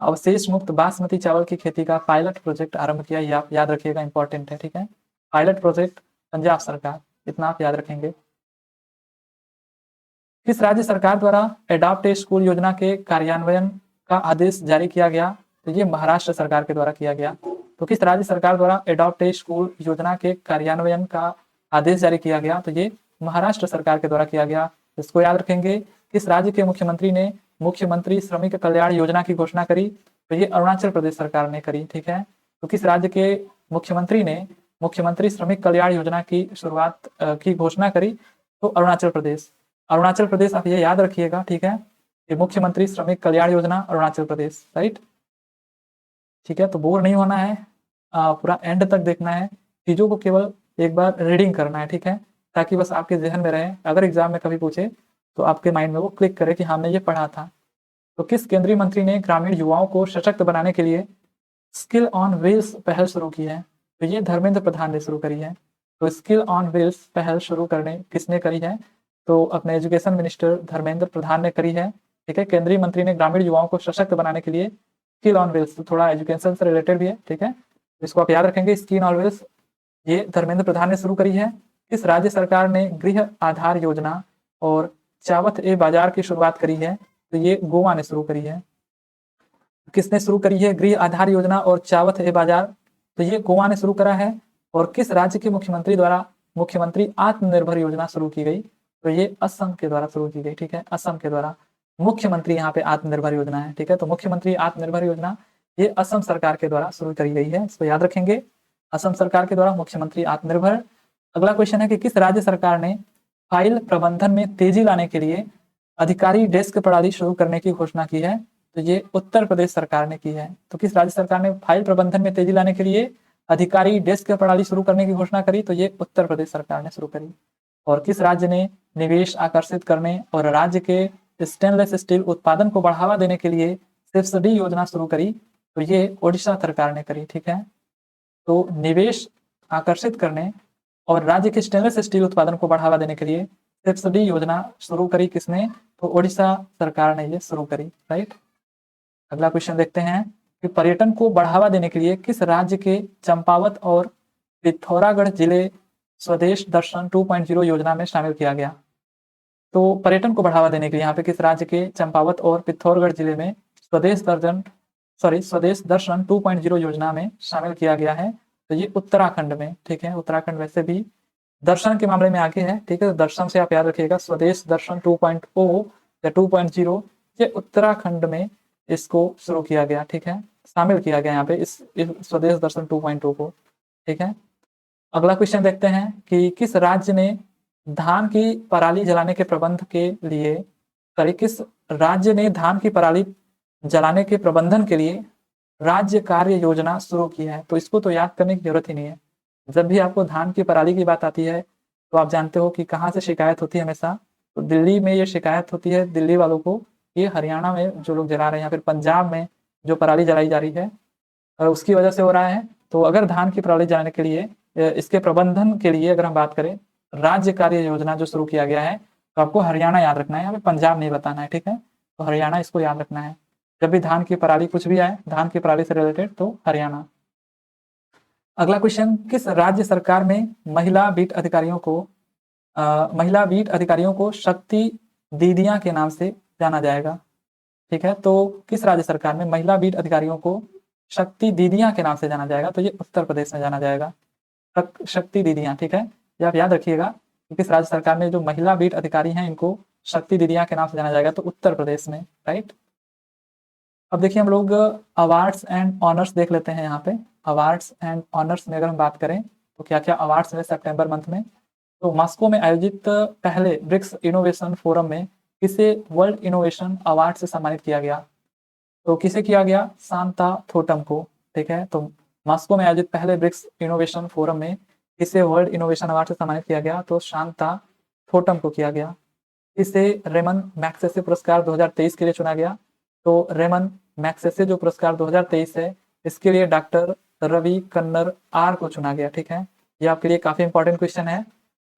अवशेष मुक्त बासमती चावल की खेती का पायलट प्रोजेक्ट आरंभ किया, ये आप याद रखिएगा, इंपॉर्टेंट है। ठीक है, पायलट प्रोजेक्ट पंजाब सरकार, इतना आप याद रखेंगे। किस राज्य सरकार द्वारा एडॉप्ट ए स्कूल योजना के कार्यान्वयन का आदेश जारी किया गया? तो ये महाराष्ट्र सरकार के द्वारा किया गया। तो किस राज्य सरकार द्वारा एडॉप्ट ए स्कूल योजना के कार्यान्वयन का आदेश जारी किया गया? तो ये महाराष्ट्र सरकार के द्वारा किया गया, इसको याद रखेंगे। किस राज्य के मुख्यमंत्री ने मुख्यमंत्री श्रमिक कल्याण योजना की घोषणा करी? तो ये अरुणाचल प्रदेश सरकार ने करी। ठीक है, तो किस राज्य के मुख्यमंत्री ने मुख्यमंत्री श्रमिक कल्याण योजना की शुरुआत की घोषणा करी? तो अरुणाचल प्रदेश। अरुणाचल प्रदेश आप ये याद रखिएगा। ठीक है, ये मुख्यमंत्री श्रमिक कल्याण योजना अरुणाचल प्रदेश, राइट। ठीक है, तो बोर नहीं होना है, पूरा एंड तक देखना है, चीजों को केवल एक बार रीडिंग करना है। ठीक है, ताकि बस आपके जहन में रहे, अगर एग्जाम में कभी पूछे तो आपके माइंड में वो क्लिक करे कि हमने ये पढ़ा था। तो किस केंद्रीय मंत्री ने ग्रामीण युवाओं को सशक्त बनाने के लिए स्किल ऑन व्हील्स पहल शुरू की है? तो ये धर्मेंद्र प्रधान ने शुरू करी है। तो स्किल ऑन व्हील्स पहल शुरू करने किसने करी है? तो अपने एजुकेशन मिनिस्टर धर्मेंद्र प्रधान ने करी है। ठीक है, केंद्रीय मंत्री ने ग्रामीण युवाओं को सशक्त बनाने के लिए स्किल ऑन व्हील्स, तो थोड़ा एजुकेशन से रिलेटेड भी है। ठीक है, इसको आप याद रखेंगे, स्किल ऑन व्हील्स ये धर्मेंद्र प्रधान ने शुरू करी है। किस राज्य सरकार ने गृह आधार योजना और चावत ए बाजार की शुरुआत करी है? तो ये गोवा ने शुरू करी है। किसने शुरू करी है गृह आधार योजना और चावत ए बाजार? तो ये गोवा ने शुरू करा है। और किस राज्य के मुख्यमंत्री द्वारा मुख्यमंत्री आत्मनिर्भर योजना शुरू की गई? तो ये असम के द्वारा शुरू की गई। ठीक है, असम के द्वारा मुख्यमंत्री यहाँ पे आत्मनिर्भर योजना है। ठीक है, तो मुख्यमंत्री आत्मनिर्भर योजना ये असम सरकार के द्वारा शुरू करी गई है, इसको याद रखेंगे, असम सरकार के द्वारा मुख्यमंत्री आत्मनिर्भर। अगला क्वेश्चन है कि किस राज्य सरकार ने फाइल प्रबंधन में तेजी लाने के लिए अधिकारी डेस्क प्रणाली शुरू करने की घोषणा की है? तो ये उत्तर प्रदेश सरकार ने की है। तो किस राज्य सरकार ने फाइल प्रबंधन में तेजी लाने के लिए अधिकारी डेस्क प्रणाली शुरू करने की घोषणा करी? तो ये उत्तर प्रदेश सरकार ने शुरू करी। और किस राज्य ने निवेश आकर्षित करने और राज्य के स्टेनलेस स्टील उत्पादन को बढ़ावा देने के लिए सब्सिडी योजना शुरू करी? तो ये ओडिशा सरकार ने करी। ठीक है, तो निवेश आकर्षित करने और राज्य के स्टेनलेस स्टील उत्पादन को बढ़ावा देने के लिए सब्सिडी योजना शुरू करी किसने? तो ओडिशा सरकार ने ये शुरू करी, राइट। अगला क्वेश्चन देखते हैं कि पर्यटन को बढ़ावा देने के लिए किस राज्य के चंपावत और पिथौरागढ़ जिले स्वदेश दर्शन 2.0 योजना में शामिल किया गया? तो पर्यटन को बढ़ावा देने के लिए यहाँ पे किस राज्य के चंपावत और पिथौरागढ़ जिले में स्वदेश दर्शन 2.0 योजना में शामिल किया गया है? तो ये उत्तराखंड में। ठीक है, उत्तराखंड वैसे भी दर्शन के मामले में आगे है। ठीक है, तो दर्शन से आप याद रखिएगा, स्वदेश दर्शन 2.0 या 2.0 ये उत्तराखंड में इसको शुरू किया गया। ठीक है, शामिल किया गया यहाँ पे इस स्वदेश दर्शन 2.0 को। ठीक है, अगला क्वेश्चन देखते हैं कि किस राज्य ने धान की पराली जलाने के प्रबंध के लिए किस राज्य ने धान की पराली जलाने के प्रबंधन के लिए राज्य कार्य योजना शुरू की है? तो इसको तो याद करने की जरूरत ही नहीं है। जब भी आपको धान की पराली की बात आती है तो आप जानते हो कि कहाँ से शिकायत होती है हमेशा? तो दिल्ली में ये शिकायत होती है दिल्ली वालों को, ये हरियाणा में जो लोग जला रहे हैं या फिर पंजाब में जो पराली जलाई जा रही है उसकी वजह से हो रहा है। तो अगर धान की पराली जलाने के लिए इसके प्रबंधन के लिए अगर हम बात करें, राज्य कार्य योजना जो शुरू किया गया है, तो आपको हरियाणा याद रखना है, यहाँ पे पंजाब नहीं बताना है, ठीक है। तो हरियाणा इसको याद रखना है। जब भी धान की पराली कुछ भी आए धान की पराली से रिलेटेड, तो हरियाणा। अगला क्वेश्चन, किस राज्य सरकार में महिला बीट अधिकारियों को शक्ति दीदियां के नाम से जाना जाएगा? ठीक है, तो किस राज्य सरकार में महिला बीट अधिकारियों को शक्ति दीदियां के नाम से जाना जाएगा? तो ये उत्तर प्रदेश में जाना जाएगा, शक्ति दीदियां, ठीक है। ये आप याद रखिएगा कि किस राज्य सरकार में जो महिला बीट अधिकारी हैं इनको शक्ति दीदियां के नाम से जाना जाएगा, तो उत्तर प्रदेश में, राइट। अब देखिए हम लोग अवार्ड्स एंड ऑनर्स देख लेते हैं। यहाँ पे अवार्ड्स एंड ऑनर्स में अगर हम बात करें तो क्या क्या अवार्ड्स मिले सितंबर मंथ में। तो मॉस्को में आयोजित पहले ब्रिक्स इनोवेशन फोरम में किसे वर्ल्ड इनोवेशन अवार्ड से सम्मानित किया गया? तो किसे किया गया? शांता थोटम को, ठीक है। तो मॉस्को में आयोजित पहले ब्रिक्स इनोवेशन फोरम में किसे वर्ल्ड इनोवेशन अवार्ड से सम्मानित किया गया? तो शांता थोटम को किया गया। इसे रेमन मैग्सेसे पुरस्कार 2023 के लिए चुना गया। तो रेमन मैग्सेसे जो पुरस्कार 2023 है, इसके लिए डॉक्टर रवि कन्नर आर को चुना गया, ठीक है। ये आपके लिए काफी इंपॉर्टेंट क्वेश्चन है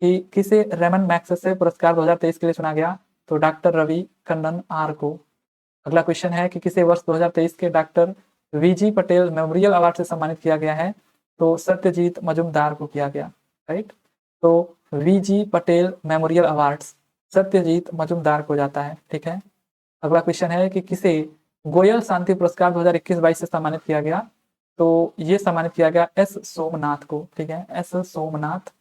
कि किसे रेमन मैग्सेसे पुरस्कार 2023 के लिए चुना गया? तो डॉक्टर रवि कन्नन आर को। अगला क्वेश्चन है कि किसे वर्ष 2023 के doctor VG Patel memorial award से सम्मानित किया गया है? तो सत्यजीत मजुमदार को किया गया, राइट। तो VG Patel memorial awards Satyajit Majumdar को जाता है, ठीक है। अगला क्वेश्चन है कि किसे गोयल शांति पुरस्कार 2021-22 से सम्मानित किया गया? तो ये सम्मानित किया गया एस सोमनाथ को, ठीक है, एस सोमनाथ।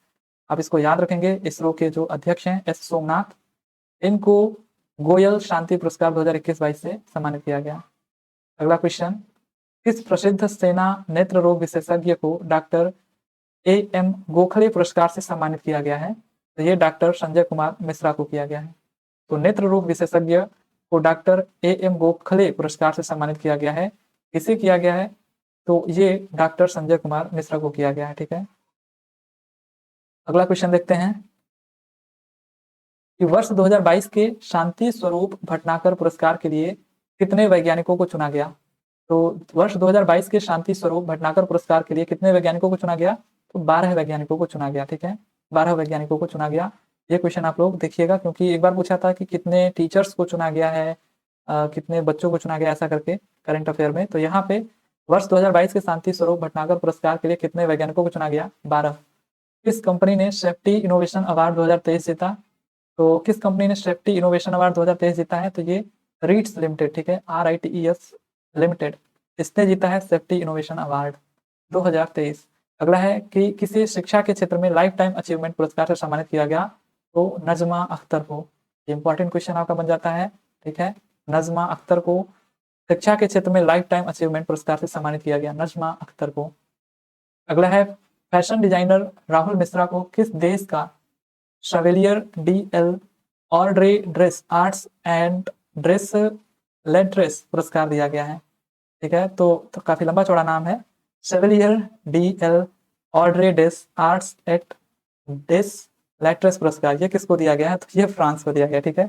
आप इसको याद रखेंगे, इसरो के जो अध्यक्ष हैं एस सोमनाथ, इनको गोयल शांति पुरस्कार 2021-22 से सम्मानित किया गया। अगला क्वेश्चन, किस प्रसिद्ध सेना नेत्र रोग विशेषज्ञ को डॉक्टर एम गोखले पुरस्कार से सम्मानित किया गया है? तो ये डॉक्टर संजय कुमार मिश्रा को किया गया है। तो नेत्र रोग विशेषज्ञ को डॉक्टर एम गोखले पुरस्कार से सम्मानित किया गया है। किसे किया गया है? तो ये डॉक्टर संजय कुमार मिश्रा को किया गया है, ठीक है। अगला क्वेश्चन देखते हैं कि वर्ष 2022 के शांति स्वरूप भटनागर पुरस्कार के लिए कितने वैज्ञानिकों को चुना गया? तो वर्ष 2022 के शांति स्वरूप भटनागर पुरस्कार के लिए कितने वैज्ञानिकों को चुना गया? तो 12 वैज्ञानिकों को चुना गया, ठीक है, 12 वैज्ञानिकों को चुना गया। ये क्वेश्चन आप लोग देखिएगा, क्योंकि एक बार पूछा था कि कितने टीचर्स को चुना गया है, कितने बच्चों को चुना गया, ऐसा करके करंट अफेयर में। तो यहाँ पे वर्ष 2022 के शांति स्वरूप भटनागर पुरस्कार के लिए कितने वैज्ञानिकों को चुना गया? 12। किस कंपनी ने सेफ्टी इनोवेशन अवार्ड 2023 जीता? तो किस कंपनी ने सेफ्टी इनोवेशन अवार्ड 2023 जीता है? तो ये रीट्स लिमिटेड, ठीक है, RITES लिमिटेड, इसने जीता है सेफ्टी इनोवेशन अवार्ड 2023। अगला है कि किसी शिक्षा के क्षेत्र में लाइफ टाइम अचीवमेंट पुरस्कार से सम्मानित किया गया? तो नजमा अख्तर को। इंपॉर्टेंट क्वेश्चन आपका बन जाता है, ठीक है, नजमा अख्तर को शिक्षा के क्षेत्र में लाइफ टाइम अचीवमेंट पुरस्कार से सम्मानित किया गया, नजमा अख्तर को। अगला है फैशन डिजाइनर राहुल मिश्रा को किस देश का Chevalier DL Ordre des Arts and des Lettres पुरस्कार दिया गया है? ठीक है, तो काफी लंबा चौड़ा नाम है, Chevalier DL Ordre des Arts et des Lettres पुरस्कार। ये किसको दिया गया है? तो ये फ्रांस को दिया गया, ठीक है।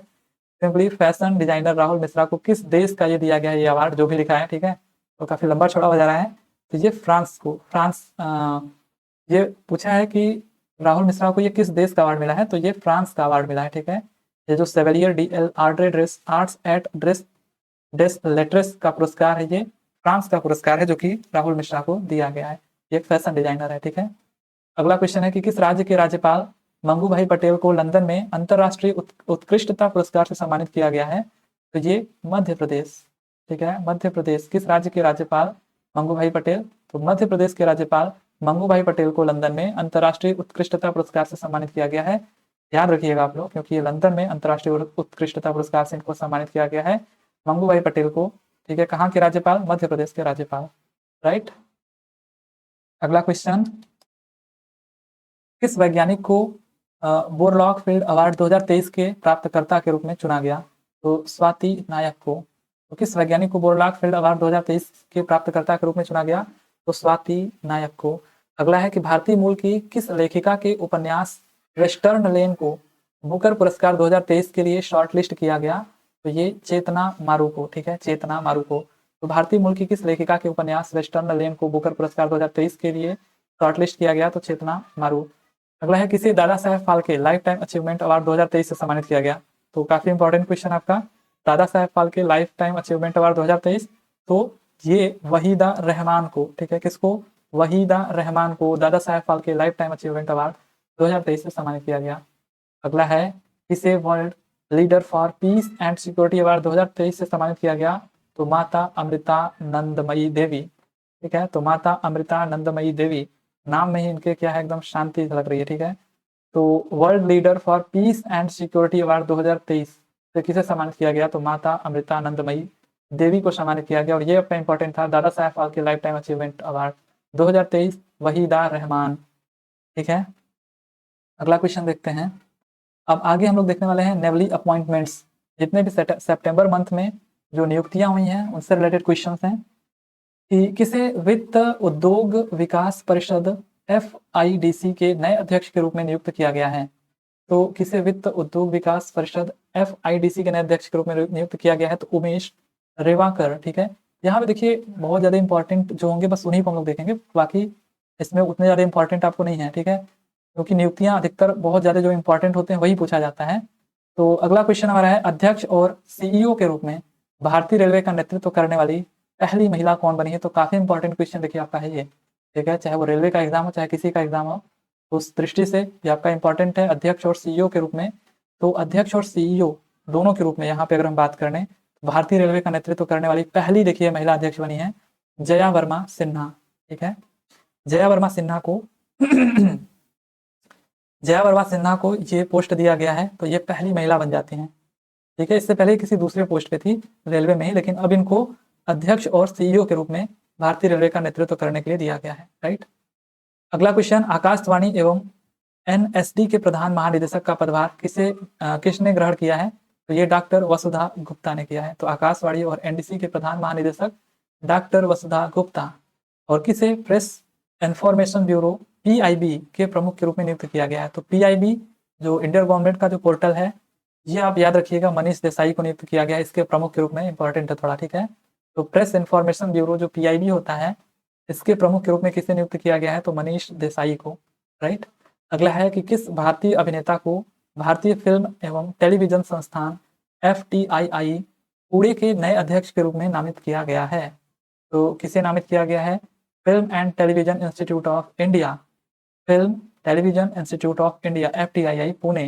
Simply fashion designer Rahul Mishra को किस देश का ये दिया गया है, ये अवार्ड जो भी लिखा है, ठीक है, तो काफी लंबा चौड़ा हो जा रहा है। तो ये फ्रांस को, ये पूछा है कि राहुल मिश्रा को ये किस देश का अवार्ड मिला है? तो ये फ्रांस का अवार्ड मिला है, ठीक है। ये जो Chevalier DL Ordre des Arts et des des Lettres का पुरस्कार है, ये फ्रांस का पुरस्कार है जो कि राहुल मिश्रा को दिया गया है। ये एक फैशन डिजाइनर है, ठीक है। अगला क्वेश्चन है कि किस राज्य के राज्यपाल मंगू भाई पटेल को लंदन में अंतरराष्ट्रीय उत्कृष्टता पुरस्कार से सम्मानित किया गया है? तो ये मध्य प्रदेश, ठीक है, मध्य प्रदेश। किस राज्य के राज्यपाल मंगू भाई पटेल? तो मध्य प्रदेश के राज्यपाल मंगू भाई पटेल को लंदन में अंतरराष्ट्रीय उत्कृष्टता पुरस्कार से सम्मानित किया गया है। याद रखिएगा आप लोग, क्योंकि ये लंदन में अंतरराष्ट्रीय उत्कृष्टता पुरस्कार से इनको सम्मानित किया गया है, मंगू भाई पटेल को, ठीक है। कहाँ के राज्यपाल? मध्य प्रदेश के राज्यपाल, राइट। अगला क्वेश्चन, किस वैज्ञानिक को बोरलॉग फील्ड अवार्ड 2023 के प्राप्तकर्ता के रूप में चुना गया? तो स्वाति नायक को। तो किस वैज्ञानिक को बोरलॉग फील्ड अवार्ड 2023 के प्राप्तकर्ता के रूप में चुना गया? तो स्वाति नायक को। अगला है कि भारतीय मूल की किस लेखिका के उपन्यास वेस्टर्न लेन को बुकर पुरस्कार 2023 के लिए शॉर्टलिस्ट किया गया? तो ये चेतना मारू को, ठीक है, चेतना मारू को। तो भारतीय मूल की किस लेखिका के उपन्यास वेस्टर्न लेन को बुकर पुरस्कार 2023 के लिए शॉर्टलिस्ट किया गया? तो चेतना मारू। अगला है किसे Dada Saheb Phalke lifetime achievement award 2023 से सम्मानित किया गया? तो काफी इंपॉर्टेंट क्वेश्चन आपका, Dada Saheb Phalke lifetime achievement award 2023, तो ये वहीदा रहमान को, ठीक है, किसको? वहीदा रहमान को Dada Saheb Phalke lifetime achievement award 2023 से सम्मानित किया गया। अगला है किसे world leader for peace and security award 2023 से सम्मानित किया गया? तो माता अमृतानंदमयी देवी, ठीक है, तो माता अमृतानंदमयी देवी, नाम में ही इनके क्या है, एकदम शांति झलक रही है, ठीक है। तो world leader for peace and security award 2023 से किसे सम्मानित किया गया? तो माता अमृतानंदमयी देवी को सम्मानित किया गया। और ये आपका इंपॉर्टेंट था, Dada Saheb Phalke lifetime achievement award 2023 Waheeda Rehman, ठीक है। अगला क्वेश्चन देखते हैं। अब आगे हम लोग देखने वाले हैं नेवली अपॉइंटमेंट्स, जितने भी सितंबर मंथ में जो नियुक्तियां हुई हैं उनसे रिलेटेड क्वेश्चन हैं कि किसे वित्त उद्योग विकास परिषद FIDC के नए अध्यक्ष के रूप में नियुक्त किया गया है? तो किसे वित्त उद्योग विकास परिषद FIDC के नए अध्यक्ष के रूप में नियुक्त किया गया है? तो उमेश रेवाकर, ठीक है। यहाँ पे देखिए बहुत ज्यादा इंपॉर्टेंट जो होंगे बस उन्हीं को हम लोग देखेंगे, बाकी इसमें उतने ज्यादा इंपॉर्टेंट आपको नहीं है, ठीक है, क्योंकि नियुक्तियां अधिकतर बहुत ज्यादा जो इंपॉर्टेंट होते हैं वही पूछा जाता है। तो अगला क्वेश्चन हमारा है अध्यक्ष और CEO के रूप में भारतीय रेलवे का नेतृत्व करने वाली पहली महिला कौन बनी है? तो काफी इंपॉर्टेंट क्वेश्चन देखिए आपका है ये, ठीक है, चाहे वो रेलवे का एग्जाम हो चाहे किसी का एग्जाम हो, तो उस दृष्टि से ये आपका इंपॉर्टेंट है अध्यक्ष और CEO के रूप में। तो अध्यक्ष और CEO दोनों के रूप में यहाँ पे अगर हम बात करें, भारतीय रेलवे का नेतृत्व करने वाली पहली देखिए महिला अध्यक्ष बनी है जया वर्मा सिन्हा, ठीक है। जया वर्मा सिन्हा को जया वर्मा सिन्हा को ये पोस्ट दिया गया है, तो ये पहली महिला बन जाती हैं, ठीक है। इससे पहले किसी दूसरे पोस्ट पे थी रेलवे में ही, लेकिन अब इनको अध्यक्ष और CEO के रूप में भारतीय रेलवे का नेतृत्व करने के लिए दिया गया है, राइट। अगला क्वेश्चन, आकाशवाणी एवं NSD के प्रधान महानिदेशक का पदभार किसने ग्रहण किया है? तो ये डॉक्टर वसुधा गुप्ता ने किया है। तो आकाशवाणी और NDC के प्रधान महानिदेशक डॉक्टर वसुधा गुप्ता, और किसे प्रेस इंफॉर्मेशन ब्यूरो PIB के प्रमुख के रूप में नियुक्त किया गया है? तो PIB जो इंडियन गवर्नमेंट का जो पोर्टल है, ये आप याद रखिएगा, मनीष देसाई को नियुक्त किया गया है इसके प्रमुख के रूप में, इंपॉर्टेंट है थोड़ा, ठीक है। तो प्रेस इंफॉर्मेशन ब्यूरो जो PIB होता है, इसके प्रमुख के रूप में किसे नियुक्त किया गया है? तो मनीष देसाई को, राइट। अगला है कि किस भारतीय अभिनेता को भारतीय फिल्म एवं टेलीविजन संस्थान FTII पुणे के नए अध्यक्ष के रूप में नामित किया गया है? तो किसे नामित किया गया है? Film and television institute of India, film television institute of India FTII Pune.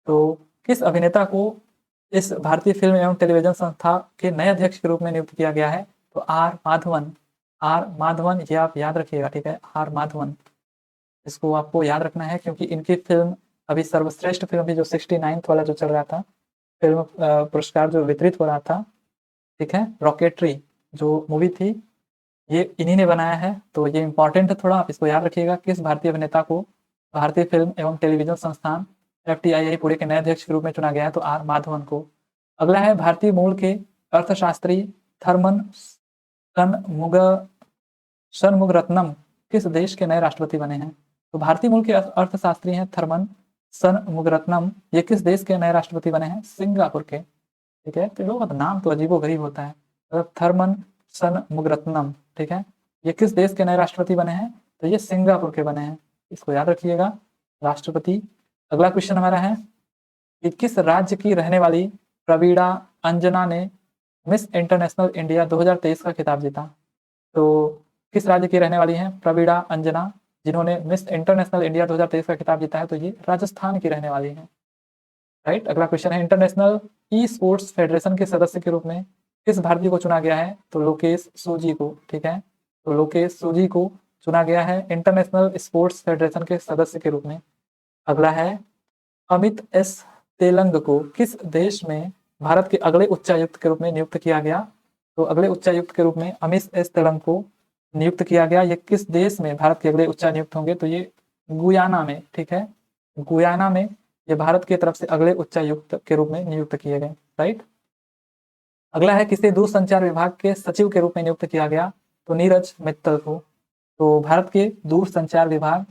तो किस अभिनेता को इस भारतीय फिल्म एवं टेलीविजन संस्था के नए अध्यक्ष के रूप में नियुक्त किया गया है? तो R माधवन, R माधवन, ये आप याद रखिएगा, ठीक है, R माधवन, इसको आपको याद रखना है क्योंकि इनकी फिल्म अभी सर्वश्रेष्ठ फिल्म भी जो 69th वाला जो चल रहा था फिल्म पुरस्कार जो वितरित हो रहा था, ठीक है, रॉकेटरी जो मूवी थी, ये इन्हीं ने बनाया है। तो ये इंपॉर्टेंट है थोड़ा, आप इसको याद रखिएगा। किस भारतीय अभिनेता को भारतीय फिल्म एवं टेलीविजन संस्थान FTII पुणे के नए अध्यक्ष के रूप में चुना गया है? तो R माधवन को। अगला है भारतीय मूल के अर्थशास्त्री थर्मन षणमुगरत्नम किस देश के नए राष्ट्रपति बने हैं? तो भारतीय मूल के अर्थशास्त्री हैं थर्मन षणमुगरत्नम, ये किस देश के नए राष्ट्रपति बने हैं? सिंगापुर के, ठीक है। तो लोगों का नाम तो अजीबोगरीब होता है, मतलब थर्मन षणमुगरत्नम, ठीक है, ये किस देश के नए राष्ट्रपति बने हैं? तो ये सिंगापुर के बने हैं, इसको याद रखिएगा, राष्ट्रपति। अगला क्वेश्चन हमारा है कि किस राज्य की रहने वाली प्रवीणा अंजना ने मिस इंटरनेशनल इंडिया 2023 का खिताब जीता? तो किस राज्य की रहने वाली हैं प्रवीणा अंजना जिन्होंने मिस इंटरनेशनल इंडिया 2023 का खिताब जीता है? तो ये राजस्थान की रहने वाली हैं, राइट। अगला क्वेश्चन है इंटरनेशनल E-स्पोर्ट्स फेडरेशन के सदस्य के रूप में किस भारतीय को चुना गया है? तो लोकेश सूजी को, ठीक है, तो लोकेश सूजी को चुना गया है इंटरनेशनल स्पोर्ट्स फेडरेशन के सदस्य के रूप में। अगला है अमित S तेलंग को किस देश में भारत के अगले उच्चायुक्त के रूप में नियुक्त किया गया? तो अगले उच्चायुक्त के रूप में अमित S तेलंग को नियुक्त किया गया। ये किस देश में भारत के अगले उच्चायुक्त होंगे? तो ये गुयाना में, ठीक है, गुयाना में ये भारत की तरफ से अगले उच्चायुक्त के रूप में नियुक्त किए गए, राइट। अगला है किसे दूरसंचार विभाग के सचिव के रूप में नियुक्त किया गया? तो नीरज मित्तल को। तो भारत के दूरसंचार विभाग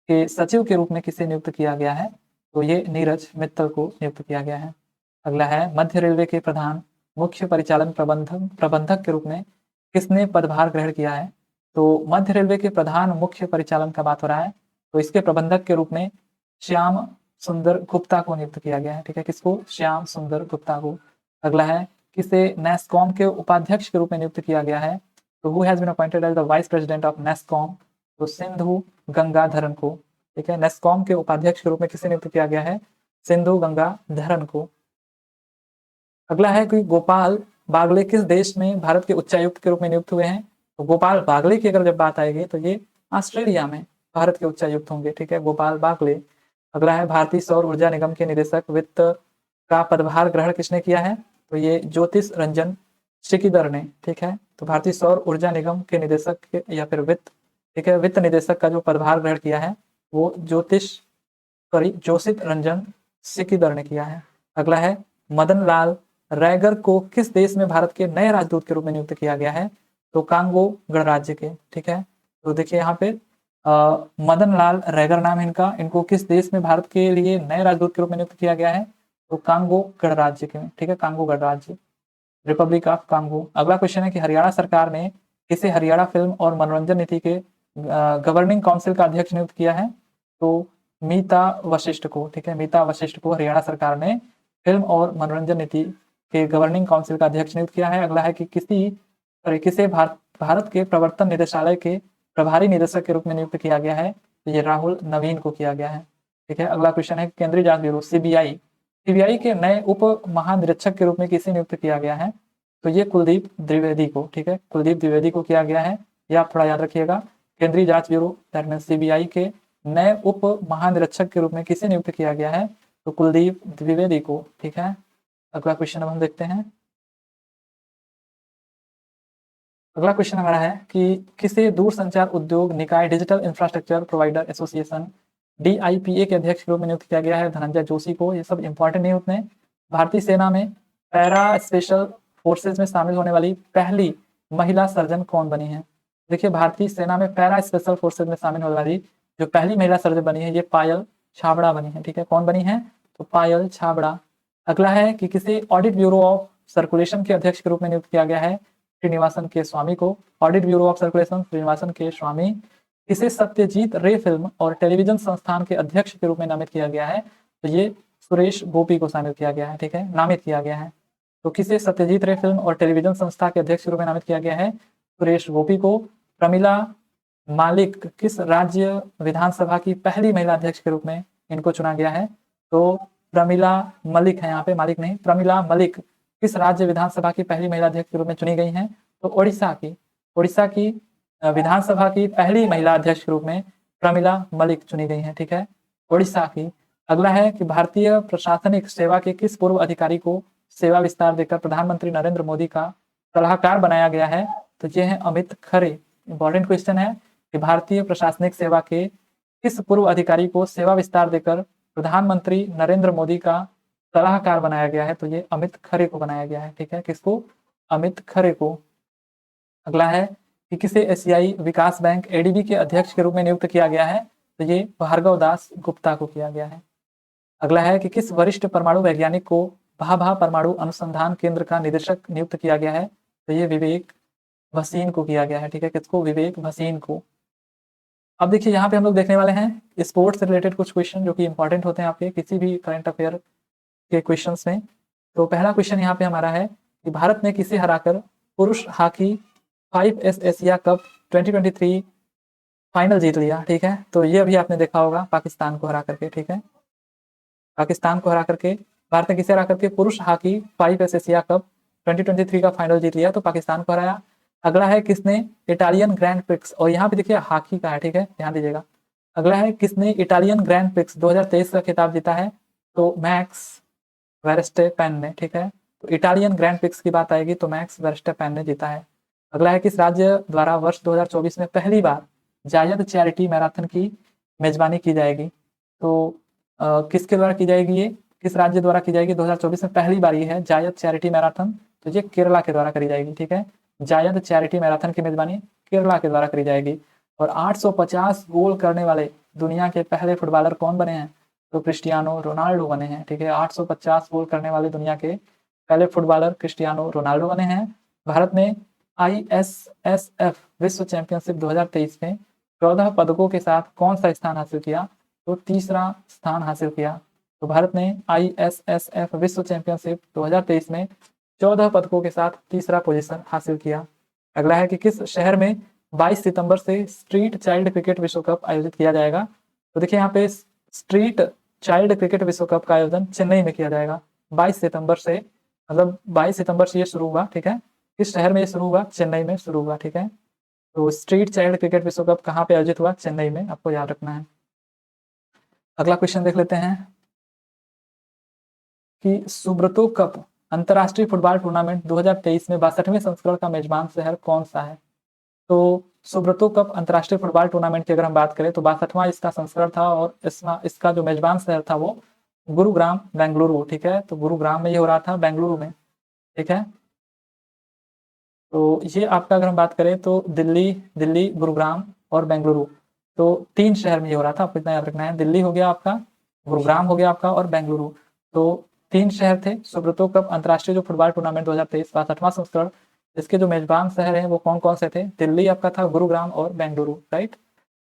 के सचिव के रूप में किसे नियुक्त किया गया है? तो ये नीरज मित्तल को नियुक्त किया गया है। अगला है मध्य रेलवे के प्रधान मुख्य परिचालन प्रबंधक के रूप में किसने पदभार ग्रहण किया है? तो मध्य रेलवे के प्रधान मुख्य परिचालन का बात हो रहा है, तो इसके प्रबंधक के रूप में श्याम सुंदर गुप्ता को नियुक्त किया गया है। ठीक है, किसको? श्याम सुंदर गुप्ता को। अगला है, किसे नेस्कॉम के उपाध्यक्ष के रूप में नियुक्त किया गया है? तो who has been appointed as the vice president of NASSCOM? तो सिंधु गंगाधरन को। ठीक है, नेस्कॉम के उपाध्यक्ष के रूप में किसे नियुक्त किया गया है? सिंधु गंगाधरन को। अगला है कि गोपाल बागले किस देश में भारत के उच्चायुक्त के रूप में नियुक्त हुए हैं? तो गोपाल बागले की अगर जब बात आएगी तो ये ऑस्ट्रेलिया में भारत के उच्चायुक्त होंगे। ठीक है, गोपाल बागले। अगला है, भारतीय सौर ऊर्जा निगम के निदेशक वित्त का पदभार ग्रहण किसने किया है? तो ये ज्योतिष रंजन सिकीदर ने। ठीक है, तो भारतीय सौर ऊर्जा निगम के निदेशक या फिर वित्त, ठीक है, वित्त निदेशक का जो पदभार ग्रहण किया है वो ज्योतिष रंजन सिकीदर ने किया है। अगला है, मदन लाल रैगर को किस देश में भारत के नए राजदूत के रूप में नियुक्त किया गया है? तो कांगो गणराज्य के। ठीक है, तो देखिए यहाँ पे मदन लाल रैगर नाम है इनका, इनको किस देश में भारत के लिए नए राजदूत के रूप में नियुक्त किया गया है? तो कांगो गणराज्य के। ठीक है, कांगो गणराज्य, रिपब्लिक ऑफ कांगो। अगला क्वेश्चन है कि हरियाणा सरकार ने किसे हरियाणा फिल्म और मनोरंजन नीति के गवर्निंग काउंसिल का अध्यक्ष नियुक्त किया है? तो मीता वशिष्ठ को। ठीक है, मीता वशिष्ठ को हरियाणा सरकार ने फिल्म और मनोरंजन नीति के गवर्निंग काउंसिल का अध्यक्ष नियुक्त किया है। अगला है कि किसे भारत के प्रवर्तन निदेशालय के प्रभारी निदेशक के रूप में नियुक्त किया गया है? तो ये राहुल नवीन को किया गया है। ठीक है, अगला क्वेश्चन है, केंद्रीय जांच ब्यूरो सीबीआई के नए उप महानिरीक्षक के रूप में किसे नियुक्त किया गया है? तो ये कुलदीप द्विवेदी को। ठीक है, कुलदीप द्विवेदी को किया गया है, यह आप थोड़ा याद रखिएगा। केंद्रीय जांच ब्यूरो दैट मीन सीबीआई के नए उप महानिरीक्षक के रूप में किसे नियुक्त किया गया है? तो कुलदीप द्विवेदी को। ठीक है, अगला क्वेश्चन अब हम देखते हैं। अगला क्वेश्चन हमारा है कि किसे दूरसंचार उद्योग निकाय digital infrastructure provider association DIPA के अध्यक्ष के रूप में नियुक्त किया गया है? धनंजय जोशी को। ये सब इंपॉर्टेंट नहीं उतने। भारतीय सेना में पैरा स्पेशल फोर्सेज में शामिल होने वाली पहली महिला सर्जन कौन बनी है? देखिए, भारतीय सेना में पैरा स्पेशल फोर्सेज में शामिल होने वाली जो पहली महिला सर्जन बनी है ये पायल छाबड़ा बनी है। ठीक है, कौन बनी है? तो पायल छाबड़ा। अगला है कि किसे ऑडिट ब्यूरो ऑफ सर्कुलेशन के अध्यक्ष के रूप में नियुक्त किया गया है? श्रीनिवासन के स्वामी को। Audit bureau of circulation Srinivasan के स्वामी। किसे सत्यजीत रे फिल्म और टेलीविजन संस्थान के अध्यक्ष के रूप में नामित किया गया है? तो ये सुरेश गोपी को शामिल किया गया है। ठीक है, नामित किया गया है। तो किसे सत्यजीत रे फिल्म और टेलीविजन संस्था के अध्यक्ष के रूप में नामित किया गया है? सुरेश गोपी को। प्रमिला मालिक किस राज्य विधानसभा की पहली महिला अध्यक्ष के रूप में इनको चुना गया है? तो प्रमिला मलिक है, यहाँ पे मालिक नहीं, प्रमिला मलिक किस राज्य विधानसभा की पहली महिला अध्यक्ष के रूप में चुनी गई हैं? तो उड़ीसा की विधानसभा की पहली महिला अध्यक्ष के रूप में प्रमिला मलिक चुनी गई हैं। ठीक है, उड़ीसा की। अगला है कि भारतीय प्रशासनिक सेवा के किस पूर्व अधिकारी को सेवा विस्तार देकर प्रधानमंत्री नरेंद्र मोदी का सलाहकार बनाया गया है? तो ये है अमित खरे। इंपॉर्टेंट क्वेश्चन है कि भारतीय प्रशासनिक सेवा के किस पूर्व अधिकारी को सेवा विस्तार देकर प्रधानमंत्री नरेंद्र मोदी का सलाहकार बनाया गया है? तो ये अमित खरे को बनाया गया है। ठीक है, किसको? अमित खरे को। अगला है कि किसे एशियाई विकास बैंक ADB के अध्यक्ष के रूप में नियुक्त किया गया है? तो ये भार्गव दास गुप्ता को किया गया है। अगला है कि किस वरिष्ठ परमाणु वैज्ञानिक को भाभा परमाणु अनुसंधान केंद्र का निदेशक नियुक्त किया गया है? तो ये विवेक भसीन को किया गया है। ठीक है, किसको? विवेक भसीन को। अब देखिए, यहाँ पे हम लोग देखने वाले हैं स्पोर्ट्स से रिलेटेड कुछ क्वेश्चन जो कि इंपॉर्टेंट होते हैं आपके किसी भी करंट अफेयर के क्वेश्चंस में। तो पहला क्वेश्चन यहाँ पे हमारा है कि भारत ने किसे हराकर पुरुष hockey 5S Asia cup 2023 final जीत लिया? ठीक है, तो ये अभी आपने देखा होगा, पाकिस्तान को हरा करके। ठीक है, पाकिस्तान को हरा करके भारत ने किसे हरा करके पुरुष हॉकी 5S एशिया कप 2023 का फाइनल जीत लिया, तो पाकिस्तान को हराया। अगला है किसने इटालियन ग्रैंड प्रिक्स, और यहाँ पे देखिए हॉकी का है। ठीक है, ध्यान दीजिएगा। अगला है किसने इटालियन ग्रैंड प्रिक्स 2023 का खिताब जीता है? तो मैक्स वेरस्टेपेन ने। ठीक है, तो इटालियन ग्रैंड प्रिक्स की बात आएगी तो मैक्स वेरस्टेपेन ने जीता है। अगला है किस राज्य द्वारा वर्ष 2024 में पहली बार जायद चैरिटी मैराथन की मेजबानी की जाएगी? तो किसके द्वारा की जाएगी? ये किस राज्य द्वारा की जाएगी? 2024 में पहली बार ये है जायद चैरिटी मैराथन, तो ये केरला के द्वारा करी जाएगी। ठीक है, जायद चैरिटी मैराथन की मेजबानी केरला के द्वारा करी जाएगी। और 850 गोल करने वाले दुनिया के पहले फुटबॉलर कौन बने हैं? तो क्रिस्टियानो रोनाल्डो बने हैं। ठीक है, 850 गोल करने वाले दुनिया के पहले फुटबॉलर क्रिस्टियानो रोनाल्डो बने हैं। भारत ने ISSF विश्व चैंपियनशिप 2023 में 14 पदकों के साथ कौन सा स्थान हासिल किया? तो तीसरा स्थान हासिल किया। तो भारत ने ISSF विश्व चैंपियनशिप 2023 में 14 पदकों के साथ तीसरा पोजीशन हासिल किया। अगला है कि किस शहर में 22 सितंबर से स्ट्रीट चाइल्ड क्रिकेट विश्व कप आयोजित किया जाएगा? तो देखिए यहाँ पे स्ट्रीट चाइल्ड क्रिकेट विश्व कप का आयोजन चेन्नई में किया जाएगा 22 सितंबर से, मतलब 22 सितंबर से ये शुरू हुआ, ठीक है। किस शहर में ये शुरू हुआ? चेन्नई में शुरू हुआ, ठीक है। तो स्ट्रीट चाइल्ड क्रिकेट विश्व कप कहाँ पे आयोजित हुआ? चेन्नई में, आपको याद रखना है। अगला क्वेश्चन देख लेते हैं कि सुब्रतो कप अंतर्राष्ट्रीय फुटबॉल टूर्नामेंट 2023 में 62वें संस्करण का मेजबान शहर कौन सा है? तो सुब्रतो कप अंतर्राष्ट्रीय फुटबॉल टूर्नामेंट की अगर हम बात करें तो 62वां इसका संस्करण था और इसका जो मेजबान शहर था वो गुरुग्राम बेंगलुरु, ठीक है। तो गुरुग्राम में ये हो रहा था, बेंगलुरु में, ठीक है। तो ये आपका अगर हम बात करें तो दिल्ली, गुरुग्राम और बेंगलुरु, तो 3 शहर में ये हो रहा था, आपको इतना याद रखना है। दिल्ली हो गया आपका, गुरुग्राम हो गया आपका और बेंगलुरु, तो 3 शहर थे। सुब्रतो कप अंतर्राष्ट्रीय जो फुटबॉल टूर्नामेंट 2023 62वां संस्करण, इसके जो मेजबान शहर हैं वो कौन कौन से थे? दिल्ली आपका था, गुरुग्राम और बेंगलुरु, राइट।